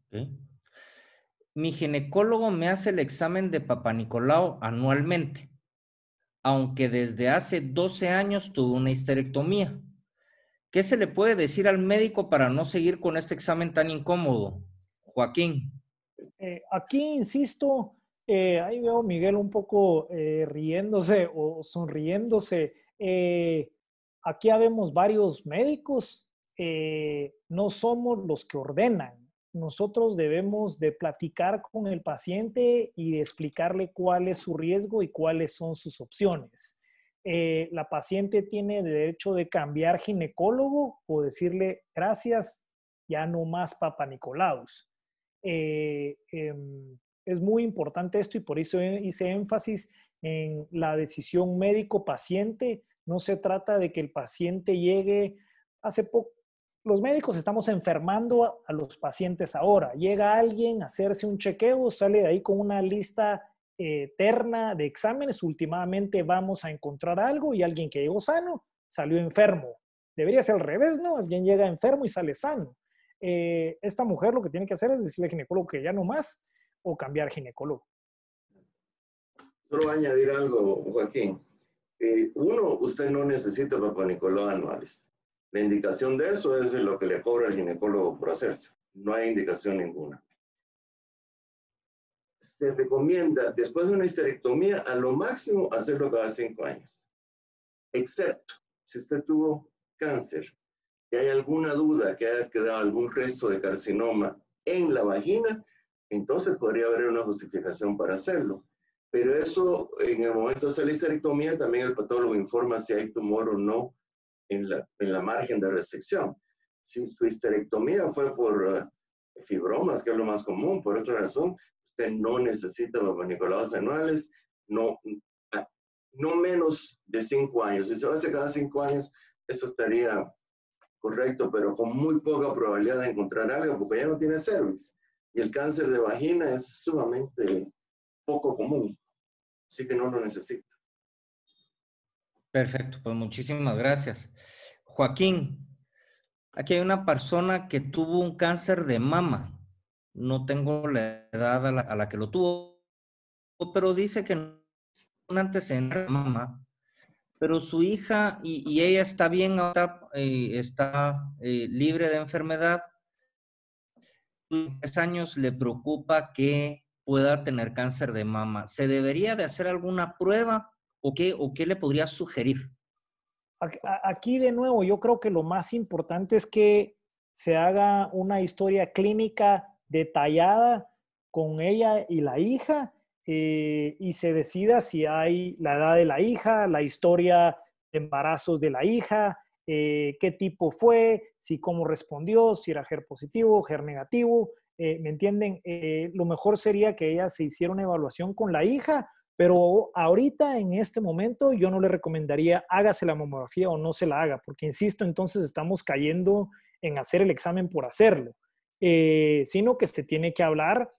Okay. Mi ginecólogo me hace el examen de Papá Nicolau anualmente, aunque desde hace 12 años tuve una histerectomía. ¿Qué se le puede decir al médico para no seguir con este examen tan incómodo? Joaquín.
Aquí, insisto, ahí veo a Miguel un poco riéndose o sonriéndose. Aquí habemos varios médicos, no somos los que ordenan. Nosotros debemos de platicar con el paciente y de explicarle cuál es su riesgo y cuáles son sus opciones. La paciente tiene derecho de cambiar ginecólogo o decirle gracias, ya no más Papá Nicolaus. Es muy importante esto y por eso hice énfasis en la decisión médico-paciente. No se trata de que el paciente llegue. Hace poco, los médicos estamos enfermando a los pacientes ahora. Llega alguien a hacerse un chequeo, sale de ahí con una lista terna de exámenes. Últimamente vamos a encontrar algo y alguien que llegó sano salió enfermo. Debería ser al revés, ¿no? Alguien llega enfermo y sale sano. Esta mujer lo que tiene que hacer es decirle al ginecólogo que ya no más o cambiar ginecólogo.
Solo voy a añadir algo, Joaquín. Uno, usted no necesita Papá Nicolau anuales. La indicación de eso es lo que le cobra el ginecólogo por hacerse. No hay indicación ninguna. Se recomienda, después de una histerectomía, a lo máximo hacerlo cada 5 años. Excepto si usted tuvo cáncer, que hay alguna duda que haya quedado algún resto de carcinoma en la vagina, entonces podría haber una justificación para hacerlo. Pero eso, en el momento de hacer la histerectomía, también el patólogo informa si hay tumor o no en la margen de resección. Si su histerectomía fue por fibromas, que es lo más común, por otra razón, usted no necesita papanicolaos anuales, no menos de 5 años. Si se hace cada 5 años, eso estaría correcto, pero con muy poca probabilidad de encontrar algo, porque ya no tiene cervix. Y el cáncer de vagina es sumamente poco común, así que no lo necesita.
Perfecto, pues muchísimas gracias. Joaquín, aquí hay una persona que tuvo un cáncer de mama. No tengo la edad a la que lo tuvo, pero dice que no un antecedente de mama, pero su hija y ella está bien ahora, está libre de enfermedad. 3 años le preocupa que pueda tener cáncer de mama. ¿Se debería de hacer alguna prueba o qué le podría sugerir?
Aquí de nuevo, yo creo que lo más importante es que se haga una historia clínica detallada con ella y la hija y se decida si hay la edad de la hija, la historia de embarazos de la hija, qué tipo fue, si cómo respondió, si era HER positivo, HER negativo. ¿Me entienden? Lo mejor sería que ella se hiciera una evaluación con la hija, pero ahorita, en este momento, yo no le recomendaría hágase la mamografía o no se la haga, porque insisto, entonces estamos cayendo en hacer el examen por hacerlo, sino que se tiene que hablar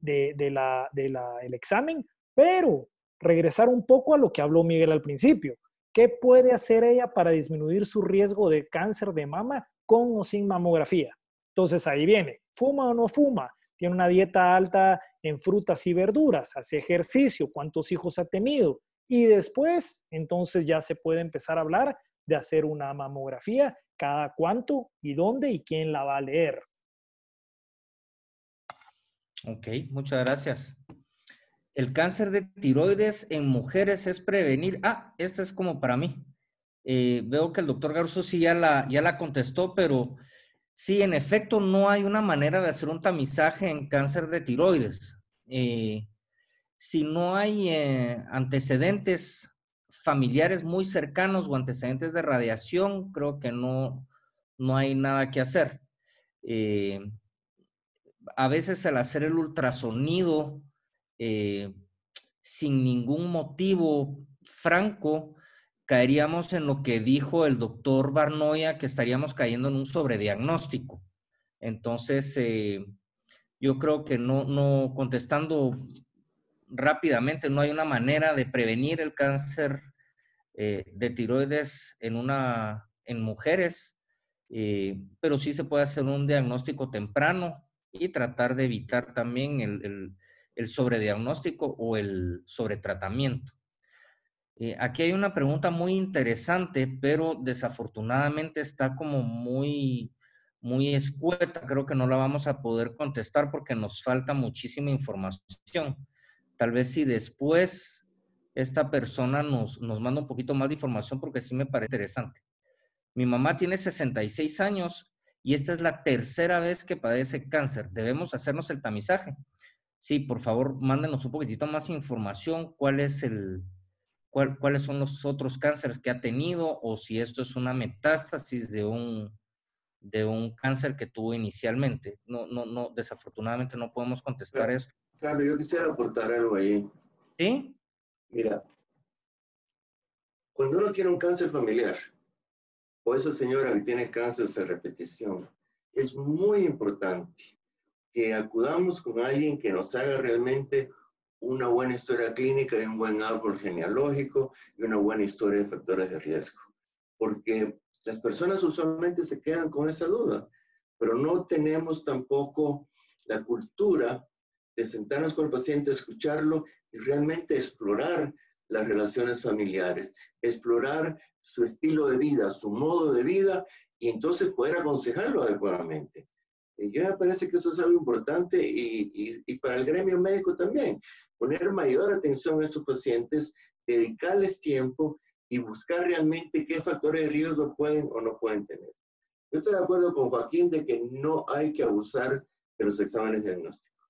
el examen, pero regresar un poco a lo que habló Miguel al principio. ¿Qué puede hacer ella para disminuir su riesgo de cáncer de mama con o sin mamografía? Entonces ahí viene, ¿fuma o no fuma? ¿Tiene una dieta alta en frutas y verduras? ¿Hace ejercicio? ¿Cuántos hijos ha tenido? Y después, entonces ya se puede empezar a hablar de hacer una mamografía, cada cuánto y dónde y quién la va a leer.
Ok, muchas gracias. El cáncer de tiroides en mujeres es prevenir. Esta es como para mí. Veo que el doctor Garzo sí ya la contestó, pero sí, en efecto, no hay una manera de hacer un tamizaje en cáncer de tiroides. Si no hay antecedentes familiares muy cercanos o antecedentes de radiación, creo que no hay nada que hacer. A veces al hacer el ultrasonido sin ningún motivo franco, caeríamos en lo que dijo el doctor Barnoya, que estaríamos cayendo en un sobrediagnóstico. Entonces, yo creo que no contestando rápidamente, no hay una manera de prevenir el cáncer de tiroides en mujeres, pero sí se puede hacer un diagnóstico temprano y tratar de evitar también el sobrediagnóstico o el sobretratamiento. Aquí hay una pregunta muy interesante, pero desafortunadamente está como muy escueta. Creo que no la vamos a poder contestar porque nos falta muchísima información. Tal vez si después esta persona nos manda un poquito más de información porque sí me parece interesante. Mi mamá tiene 66 años y esta es la 3ª vez que padece cáncer. ¿Debemos hacernos el tamizaje? Sí, por favor, mándenos un poquitito más información. ¿Cuáles son los otros cánceres que ha tenido o si esto es una metástasis de un cáncer que tuvo inicialmente? No, desafortunadamente no podemos contestar esto.
Claro, yo quisiera aportar algo ahí.
¿Sí?
Mira, cuando uno tiene un cáncer familiar, o esa señora que tiene cáncer de repetición, es muy importante que acudamos con alguien que nos haga realmente una buena historia clínica y un buen árbol genealógico y una buena historia de factores de riesgo. Porque las personas usualmente se quedan con esa duda, pero no tenemos tampoco la cultura de sentarnos con el paciente, escucharlo y realmente explorar las relaciones familiares, explorar su estilo de vida, su modo de vida y entonces poder aconsejarlo adecuadamente. Yo me parece que eso es algo importante y para el gremio médico también, poner mayor atención a estos pacientes, dedicarles tiempo y buscar realmente qué factores de riesgo pueden o no pueden tener. Yo estoy de acuerdo con Joaquín de que no hay que abusar de los exámenes diagnósticos.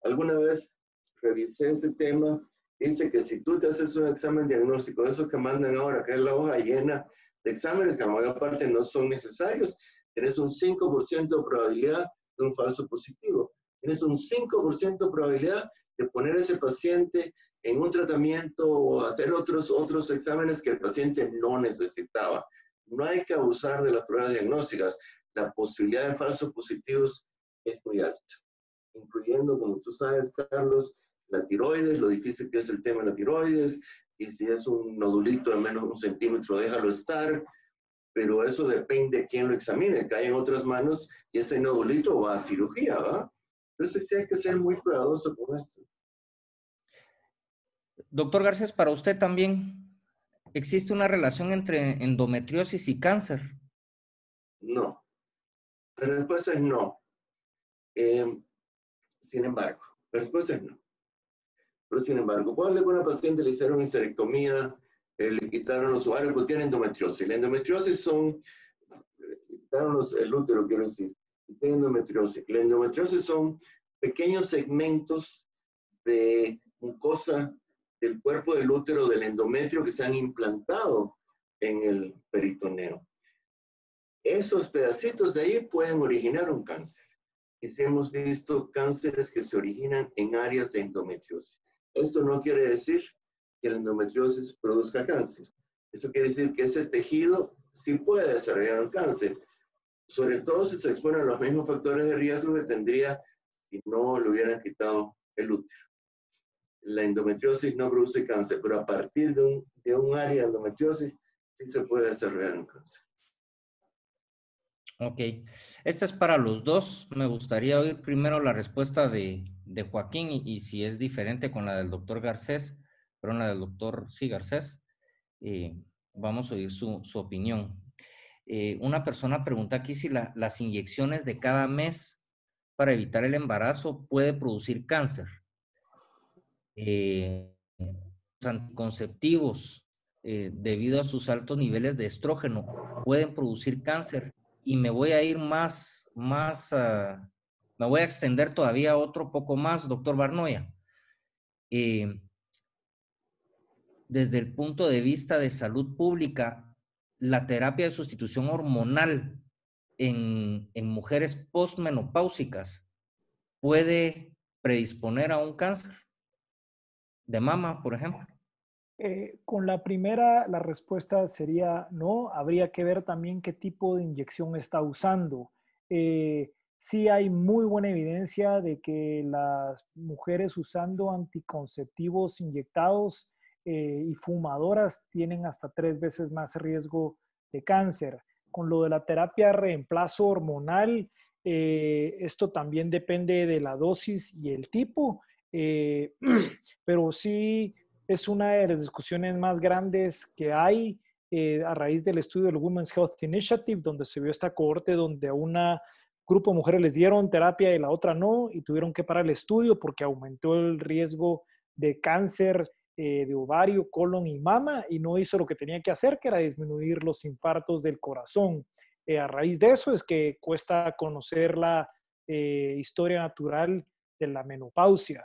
Alguna vez revisé este tema dice que si tú te haces un examen diagnóstico, eso que mandan ahora, que es la hoja llena de exámenes, que la mayor parte no son necesarios, tienes un 5% de probabilidad de un falso positivo. Tienes un 5% de probabilidad de poner a ese paciente en un tratamiento o hacer otros exámenes que el paciente no necesitaba. No hay que abusar de las pruebas diagnósticas. La posibilidad de falsos positivos es muy alta, incluyendo, como tú sabes, Carlos, la tiroides, lo difícil que es el tema de la tiroides, y si es un nodulito de menos de 1 centímetro, déjalo estar, pero eso depende de quién lo examine, cae en otras manos y ese nodulito va a cirugía, ¿va? Entonces sí hay que ser muy cuidadoso con esto.
Doctor Garcés, para usted también, ¿existe una relación entre endometriosis y cáncer?
No. La respuesta es no. Sin embargo, la respuesta es no. Pero sin embargo, ponle que una paciente le hicieron histerectomía, le quitaron los ovarios, porque tiene endometriosis. La endometriosis le quitaron el útero, quiero decir, y tiene endometriosis. La endometriosis son pequeños segmentos de mucosa del cuerpo del útero, del endometrio, que se han implantado en el peritoneo. Esos pedacitos de ahí pueden originar un cáncer. Y sí hemos visto cánceres que se originan en áreas de endometriosis. Esto no quiere decir que la endometriosis produzca cáncer. Eso quiere decir que ese tejido sí puede desarrollar un cáncer, sobre todo si se expone a los mismos factores de riesgo que tendría si no le hubieran quitado el útero. La endometriosis no produce cáncer, pero a partir de un área de endometriosis sí se puede desarrollar un cáncer.
Ok, esta es para los dos. Me gustaría oír primero la respuesta de Joaquín y si es diferente con la del doctor Garcés, pero la del doctor Garcés, vamos a oír su opinión. Una persona pregunta aquí si las inyecciones de cada mes para evitar el embarazo puede producir cáncer. Los anticonceptivos, debido a sus altos niveles de estrógeno, pueden producir cáncer. Y me voy a ir me voy a extender todavía otro poco más, doctor Barnoya. Desde el punto de vista de salud pública, la terapia de sustitución hormonal en mujeres postmenopáusicas puede predisponer a un cáncer de mama, por ejemplo.
Con la primera, la respuesta sería no. Habría que ver también qué tipo de inyección está usando. Sí hay muy buena evidencia de que las mujeres usando anticonceptivos inyectados y fumadoras tienen hasta 3 veces más riesgo de cáncer. Con lo de la terapia de reemplazo hormonal, esto también depende de la dosis y el tipo, pero sí es una de las discusiones más grandes que hay a raíz del estudio del Women's Health Initiative, donde se vio esta cohorte donde a una grupo de mujeres les dieron terapia y la otra no, y tuvieron que parar el estudio porque aumentó el riesgo de cáncer de ovario, colon y mama, y no hizo lo que tenía que hacer, que era disminuir los infartos del corazón. A raíz de eso es que cuesta conocer la historia natural de la menopausia.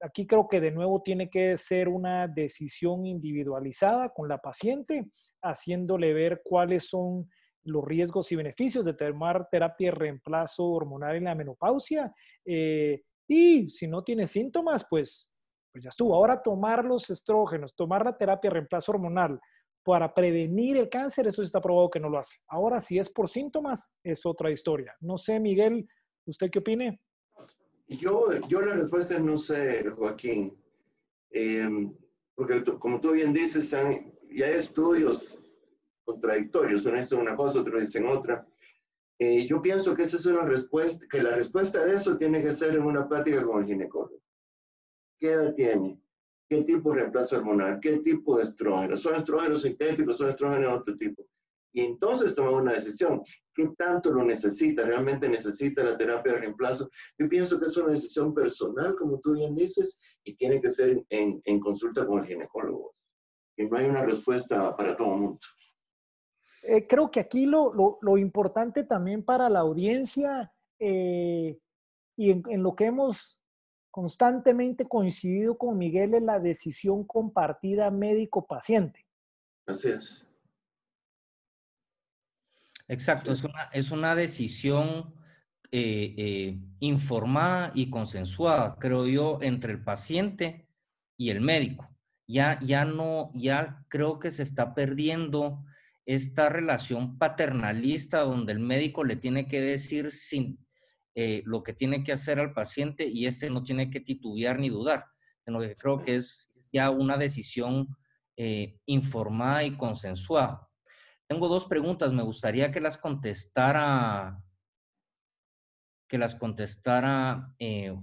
Aquí creo que de nuevo tiene que ser una decisión individualizada con la paciente, haciéndole ver cuáles son los riesgos y beneficios de tomar terapia de reemplazo hormonal en la menopausia. Y si no tiene síntomas, pues ya estuvo. Ahora tomar los estrógenos, tomar la terapia de reemplazo hormonal para prevenir el cáncer, eso está probado que no lo hace. Ahora, si es por síntomas, es otra historia. No sé, Miguel, ¿usted qué opine?
Yo la respuesta es no sé, Joaquín, porque como tú bien dices, ya hay estudios contradictorios, uno dice una cosa, otros dicen otra. Yo pienso que esa es una respuesta, que la respuesta de eso tiene que ser en una plática con el ginecólogo. ¿Qué edad tiene? ¿Qué tipo de reemplazo hormonal? ¿Qué tipo de estrógenos? ¿Son estrógenos sintéticos? ¿Son estrógenos de otro tipo? Y entonces tomar una decisión. ¿Qué tanto lo necesita? ¿Realmente necesita la terapia de reemplazo? Yo pienso que es una decisión personal, como tú bien dices, y tiene que ser en consulta con el ginecólogo. Y no hay una respuesta para todo el mundo.
Creo que aquí lo importante también para la audiencia y en lo que hemos constantemente coincidido con Miguel en la decisión compartida médico-paciente.
Así es.
Exacto,
Sí.
es una decisión informada y consensuada, creo yo, entre el paciente y el médico. Ya creo que se está perdiendo esta relación paternalista donde el médico le tiene que decir lo que tiene que hacer al paciente y este no tiene que titubear ni dudar, sino que creo que es ya una decisión informada y consensuada. Tengo dos preguntas, me gustaría que las contestara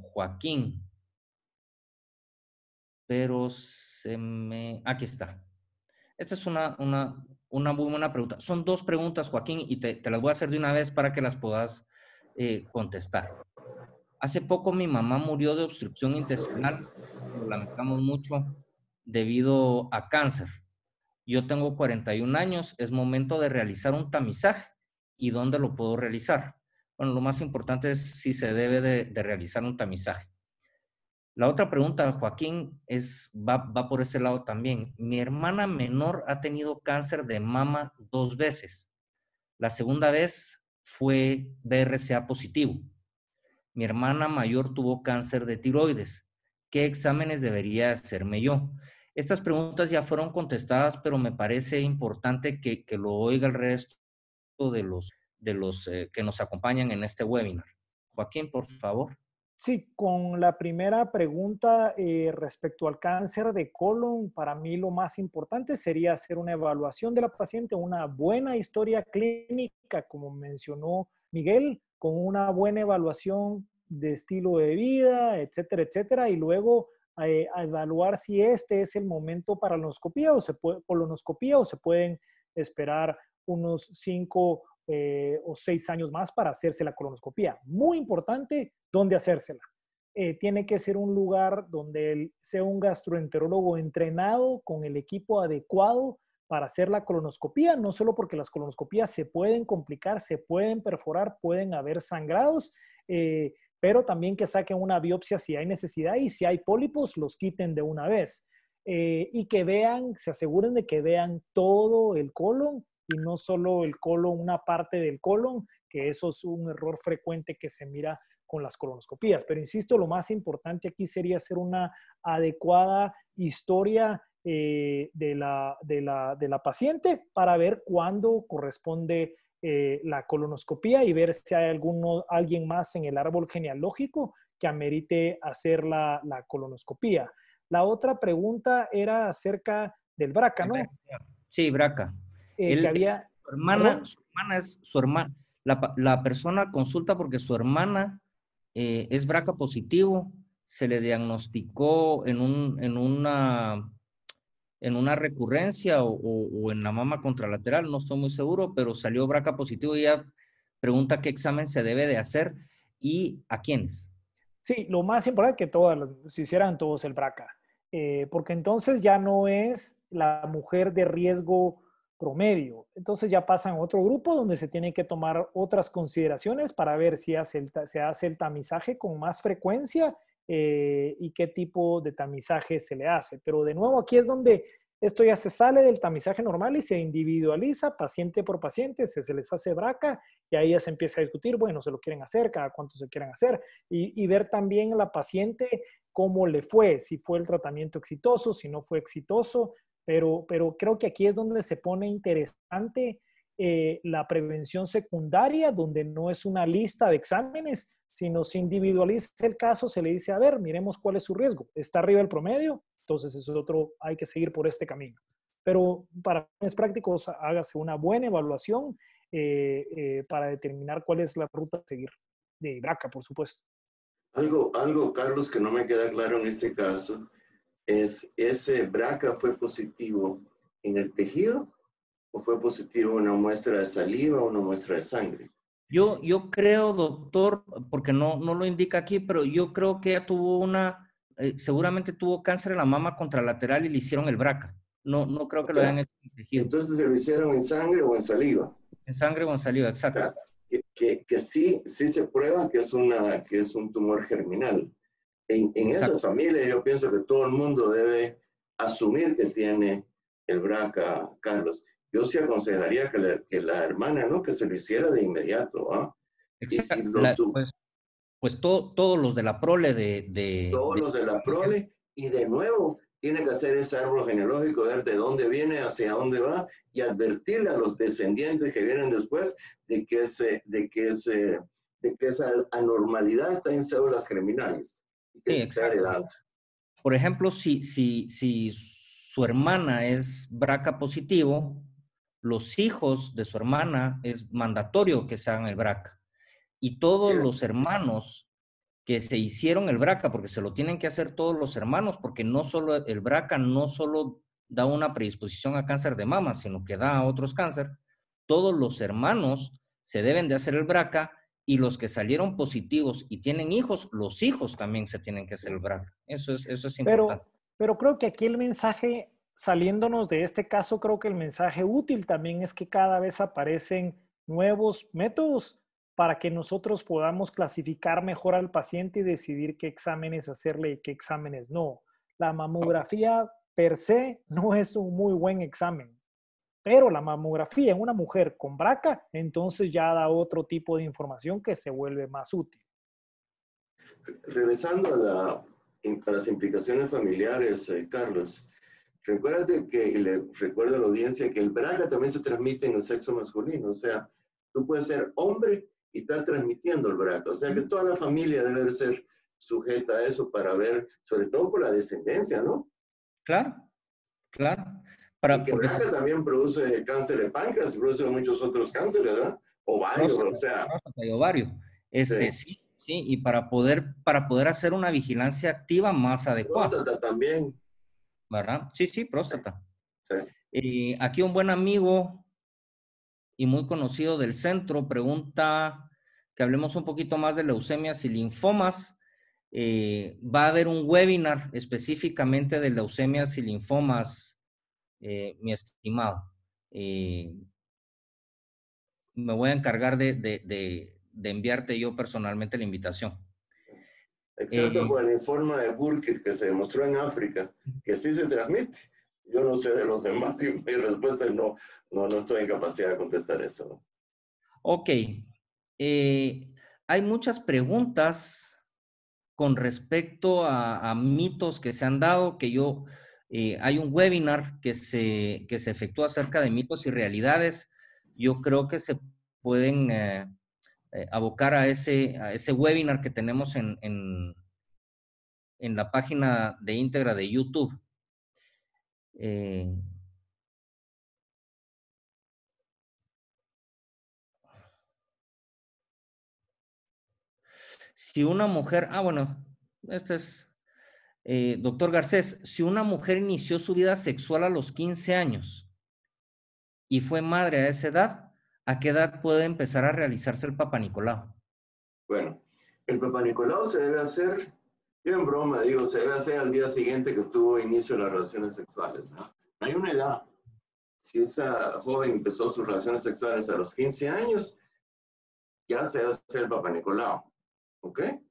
Joaquín, pero aquí está. Esta es una muy buena pregunta. Son dos preguntas, Joaquín, y te las voy a hacer de una vez para que las puedas contestar. Hace poco mi mamá murió de obstrucción intestinal, lo lamentamos mucho, debido a cáncer. Yo tengo 41 años, es momento de realizar un tamizaje. ¿Y dónde lo puedo realizar? Bueno, lo más importante es si se debe de realizar un tamizaje. La otra pregunta, Joaquín, va por ese lado también. Mi hermana menor ha tenido cáncer de mama 2 veces. La segunda vez fue BRCA positivo. Mi hermana mayor tuvo cáncer de tiroides. ¿Qué exámenes debería hacerme yo? Estas preguntas ya fueron contestadas, pero me parece importante que lo oiga el resto de los que nos acompañan en este webinar. Joaquín, por favor.
Sí, con la primera pregunta respecto al cáncer de colon, para mí lo más importante sería hacer una evaluación de la paciente, una buena historia clínica, como mencionó Miguel, con una buena evaluación de estilo de vida, etcétera, etcétera, y luego a evaluar si este es el momento para colonoscopía o se pueden esperar unos 5 o 6 años más para hacerse la colonoscopía. Muy importante, ¿dónde hacérsela? Tiene que ser un lugar donde sea un gastroenterólogo entrenado con el equipo adecuado para hacer la colonoscopía, no solo porque las colonoscopías se pueden complicar, se pueden perforar, pueden haber sangrados, pero también que saquen una biopsia si hay necesidad y si hay pólipos, los quiten de una vez. Y que vean, se aseguren de que vean todo el colon y no solo el colon, una parte del colon, que eso es un error frecuente que se mira con las colonoscopías. Pero insisto, lo más importante aquí sería hacer una adecuada historia de la paciente para ver cuándo corresponde la colonoscopía y ver si hay alguien más en el árbol genealógico que amerite hacer la colonoscopía. La otra pregunta era acerca del BRCA, ¿no?
Sí, BRCA.
Que había...
Su hermana, la persona consulta porque su hermana es BRCA positivo, se le diagnosticó en una recurrencia o en la mama contralateral, no estoy muy seguro, pero salió BRCA positivo y ella pregunta qué examen se debe de hacer y a quiénes.
Sí, lo más importante es que se hicieran todos el BRCA, porque entonces ya no es la mujer de riesgo promedio. Entonces ya pasan a otro grupo donde se tienen que tomar otras consideraciones para ver si se hace el tamizaje con más frecuencia y qué tipo de tamizaje se le hace. Pero de nuevo aquí es donde esto ya se sale del tamizaje normal y se individualiza paciente por paciente, se les hace BRCA y ahí ya se empieza a discutir, bueno, se lo quieren hacer, cada cuánto se quieren hacer y ver también a la paciente cómo le fue, si fue el tratamiento exitoso, si no fue exitoso, pero creo que aquí es donde se pone interesante la prevención secundaria, donde no es una lista de exámenes, sino se individualiza el caso, se le dice, a ver, miremos cuál es su riesgo. ¿Está arriba del promedio? Entonces es otro, hay que seguir por este camino. Pero para fines prácticos, hágase una buena evaluación para determinar cuál es la ruta a seguir de BRCA, por supuesto.
Algo, Carlos, que no me queda claro en este caso, es ¿ese BRCA fue positivo en el tejido o fue positivo en una muestra de saliva o una muestra de sangre?
Yo creo, doctor, porque no lo indica aquí, pero yo creo que ella tuvo seguramente tuvo cáncer en la mama contralateral y le hicieron el BRCA. No creo que lo hayan hecho en el tejido.
Entonces, ¿se lo hicieron en sangre o en saliva?
En sangre o en saliva, exacto.
O sea, que sí se prueba que es un tumor germinal. En esas familias yo pienso que todo el mundo debe asumir que tiene el BRCA, Carlos. Yo sí aconsejaría que la hermana, ¿no? Que se lo hiciera de inmediato, ¿ah? Y si
pues todos los de la prole
todos los de la prole, y de nuevo, tiene que hacer ese árbol genealógico, ver de dónde viene, hacia dónde va, y advertirle a los descendientes que vienen después de que esa anormalidad está en células germinales y que se está heredando.
Por ejemplo, si su hermana es BRCA positivo, los hijos de su hermana es mandatorio que se hagan el BRCA. Y todos los hermanos que se hicieron el BRCA, porque se lo tienen que hacer todos los hermanos, porque no solo el BRCA no solo da una predisposición a cáncer de mama, sino que da a otros cáncer. Todos los hermanos se deben de hacer el BRCA, y los que salieron positivos y tienen hijos, los hijos también se tienen que hacer el BRCA. Eso es importante.
Pero creo que aquí el mensaje, saliéndonos de este caso, creo que el mensaje útil también es que cada vez aparecen nuevos métodos para que nosotros podamos clasificar mejor al paciente y decidir qué exámenes hacerle y qué exámenes no. La mamografía per se no es un muy buen examen, pero la mamografía en una mujer con BRCA entonces ya da otro tipo de información que se vuelve más útil.
Regresando a las implicaciones familiares, Carlos, recuérdate que, le recuerdo a la audiencia que el BRCA también se transmite en el sexo masculino, o sea, tú puedes ser hombre y estar transmitiendo el BRCA, o sea que toda la familia debe ser sujeta a eso para ver, sobre todo por la descendencia, ¿no?
Claro, claro.
Y que el BRCA también produce cáncer de páncreas y produce muchos otros cánceres, ¿verdad? Ovario, o sea.
Y ovario. Sí, y para poder hacer una vigilancia activa más adecuada.
Próstata también.
¿Verdad? Sí, próstata.
Sí.
Aquí un buen amigo y muy conocido del centro pregunta que hablemos un poquito más de leucemias y linfomas. Va a haber un webinar específicamente de leucemias y linfomas, mi estimado. Me voy a encargar de enviarte yo personalmente la invitación.
Excepto por el informe de Burkitt que se demostró en África, que sí se transmite. Yo no sé de los demás y mi respuesta es no estoy en capacidad de contestar eso.
Ok. Hay muchas preguntas con respecto a mitos que se han dado, que hay un webinar que se efectúa acerca de mitos y realidades. Yo creo que se pueden abocar a ese webinar que tenemos en la página de íntegra de YouTube. Si una mujer, doctor Garcés, si una mujer inició su vida sexual a los 15 años y fue madre a esa edad, ¿a qué edad puede empezar a realizarse el Papá Nicolau?
Bueno, el Papá Nicolau se debe hacer, yo en broma digo, se debe hacer al día siguiente que tuvo inicio de las relaciones sexuales, ¿no? No hay una edad. Si esa joven empezó sus relaciones sexuales a los 15 años, ya se debe hacer el Papá Nicolau, ¿ok? O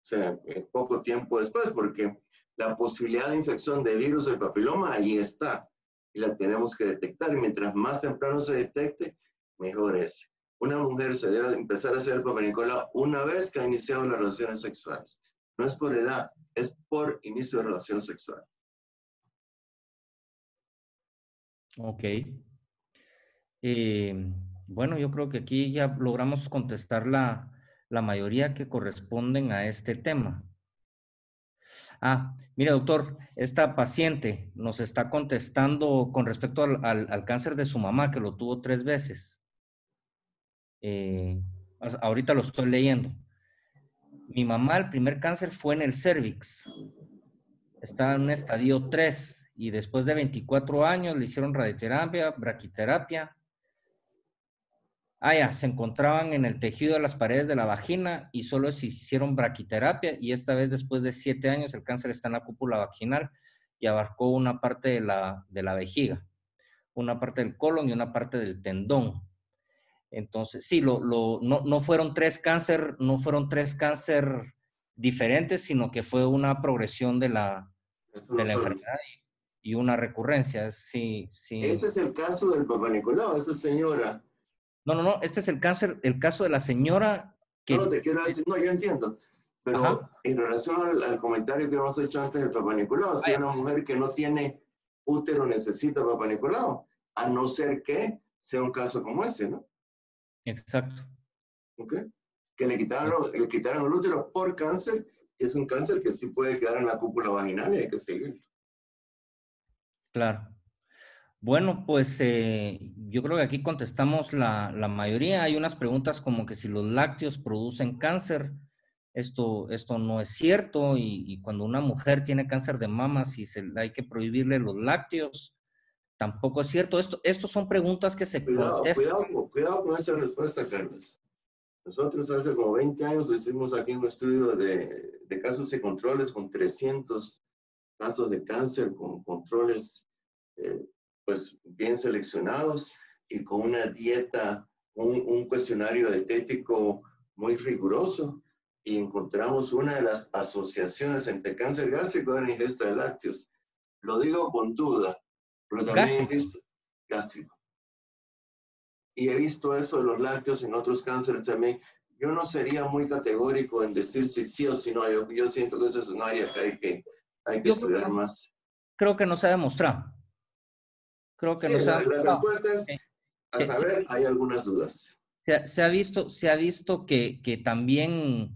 sea, poco tiempo después, porque la posibilidad de infección de virus del papiloma ahí está y la tenemos que detectar, y mientras más temprano se detecte, mejor es. Una mujer se debe empezar a hacer el Papá Nicolau una vez que ha iniciado las relaciones sexuales. No es por edad, es por inicio de relación sexual.
Ok. Bueno, yo creo que aquí ya logramos contestar la mayoría que corresponden a este tema. Mire, doctor, esta paciente nos está contestando con respecto al cáncer de su mamá, que lo tuvo 3 veces. Ahorita lo estoy leyendo. Mi mamá, el primer cáncer fue en el cérvix. Estaba en un estadio 3 y después de 24 años le hicieron radioterapia, braquiterapia. Se encontraban en el tejido de las paredes de la vagina y solo se hicieron braquiterapia, y esta vez después de 7 años el cáncer está en la cúpula vaginal y abarcó una parte de la vejiga, una parte del colon y una parte del tendón. Entonces, sí, no fueron 3 cáncer diferentes, sino que fue una progresión de la enfermedad y una recurrencia. Sí, sí.
Ese es el caso del Papá Nicolau, esa señora.
No, este es el caso de la señora que...
No, te quiero decir, no, yo entiendo, pero
Ajá.
en relación al comentario que hemos hecho antes del Papá Nicolau, si una mujer que no tiene útero necesita Papá Nicolau, a no ser que sea un caso como ese, ¿no?
Exacto.
¿Ok? Que le quitaron el útero por cáncer, y es un cáncer que sí puede quedar en la cúpula vaginal y hay que seguirlo.
Claro. Bueno, pues yo creo que aquí contestamos la mayoría. Hay unas preguntas como que si los lácteos producen cáncer. Esto no es cierto, y cuando una mujer tiene cáncer de mama, si hay que prohibirle los lácteos, tampoco es cierto. Estos son preguntas que se contestan.
Cuidado con esa respuesta, Carlos. Nosotros hace como 20 años hicimos aquí un estudio de casos y controles con 300 casos de cáncer, con controles pues bien seleccionados y con una dieta, un cuestionario dietético muy riguroso, y encontramos una de las asociaciones entre cáncer gástrico y la ingesta de lácteos. Lo digo con duda, pero también he visto gástrico. Y he visto eso de los lácteos en otros cánceres también. Yo no sería muy categórico en decir si sí o si no. Yo siento que eso es un área que hay que estudiar más.
Creo que no se ha demostrado.
Sí, la respuesta es, a saber, hay algunas dudas.
Se ha visto que también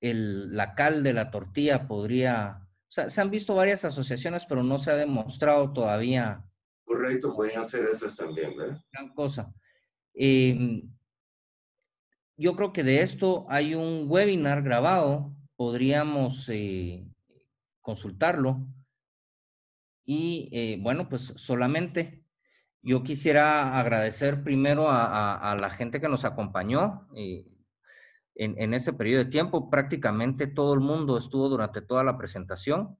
la cal de la tortilla podría... O sea, se han visto varias asociaciones, pero no se ha demostrado todavía.
Correcto, podrían ser esas también, ¿verdad?
Gran cosa. Yo creo que de esto hay un webinar grabado, podríamos consultarlo. Y bueno, pues solamente yo quisiera agradecer primero a la gente que nos acompañó en este periodo de tiempo. Prácticamente todo el mundo estuvo durante toda la presentación.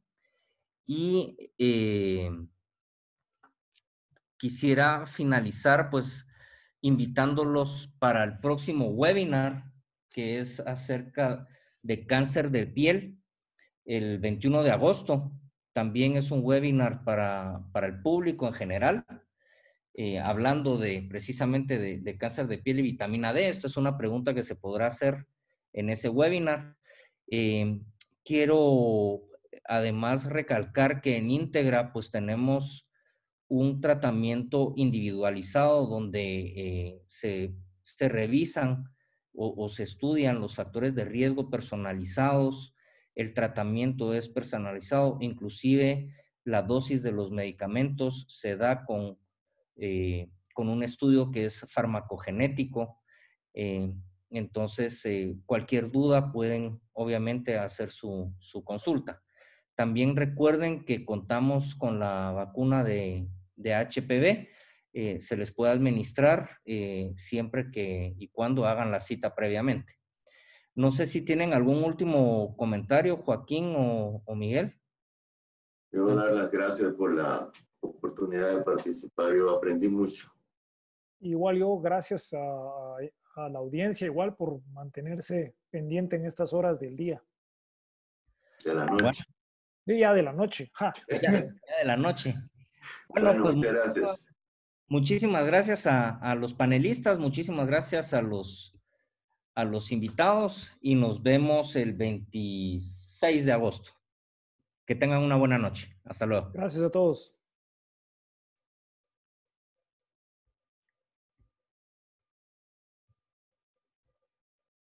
Y quisiera finalizar pues invitándolos para el próximo webinar, que es acerca de cáncer de piel, el 21 de agosto. También es un webinar para el público en general, hablando precisamente de cáncer de piel y vitamina D. Esto es una pregunta que se podrá hacer en ese webinar. Quiero además recalcar que en Integra pues tenemos un tratamiento individualizado donde se revisan o se estudian los factores de riesgo personalizados. El tratamiento es personalizado, inclusive la dosis de los medicamentos se da con un estudio que es farmacogenético. Entonces, cualquier duda pueden obviamente hacer su consulta. También recuerden que contamos con la vacuna de HPV. Se les puede administrar siempre y cuando hagan la cita previamente. No sé si tienen algún último comentario, Joaquín o Miguel.
Yo voy a dar las gracias por la oportunidad de participar. Yo aprendí mucho.
Igual yo, gracias a la audiencia, igual por mantenerse pendiente en estas horas del día.
De la noche.
Bueno, ya de la noche. Ja.
Ya de la noche. Bueno, pues
muchas gracias.
Muchísimas gracias a los panelistas, muchísimas gracias a los invitados, y nos vemos el 26 de agosto. Que tengan una buena noche. Hasta luego.
Gracias a todos.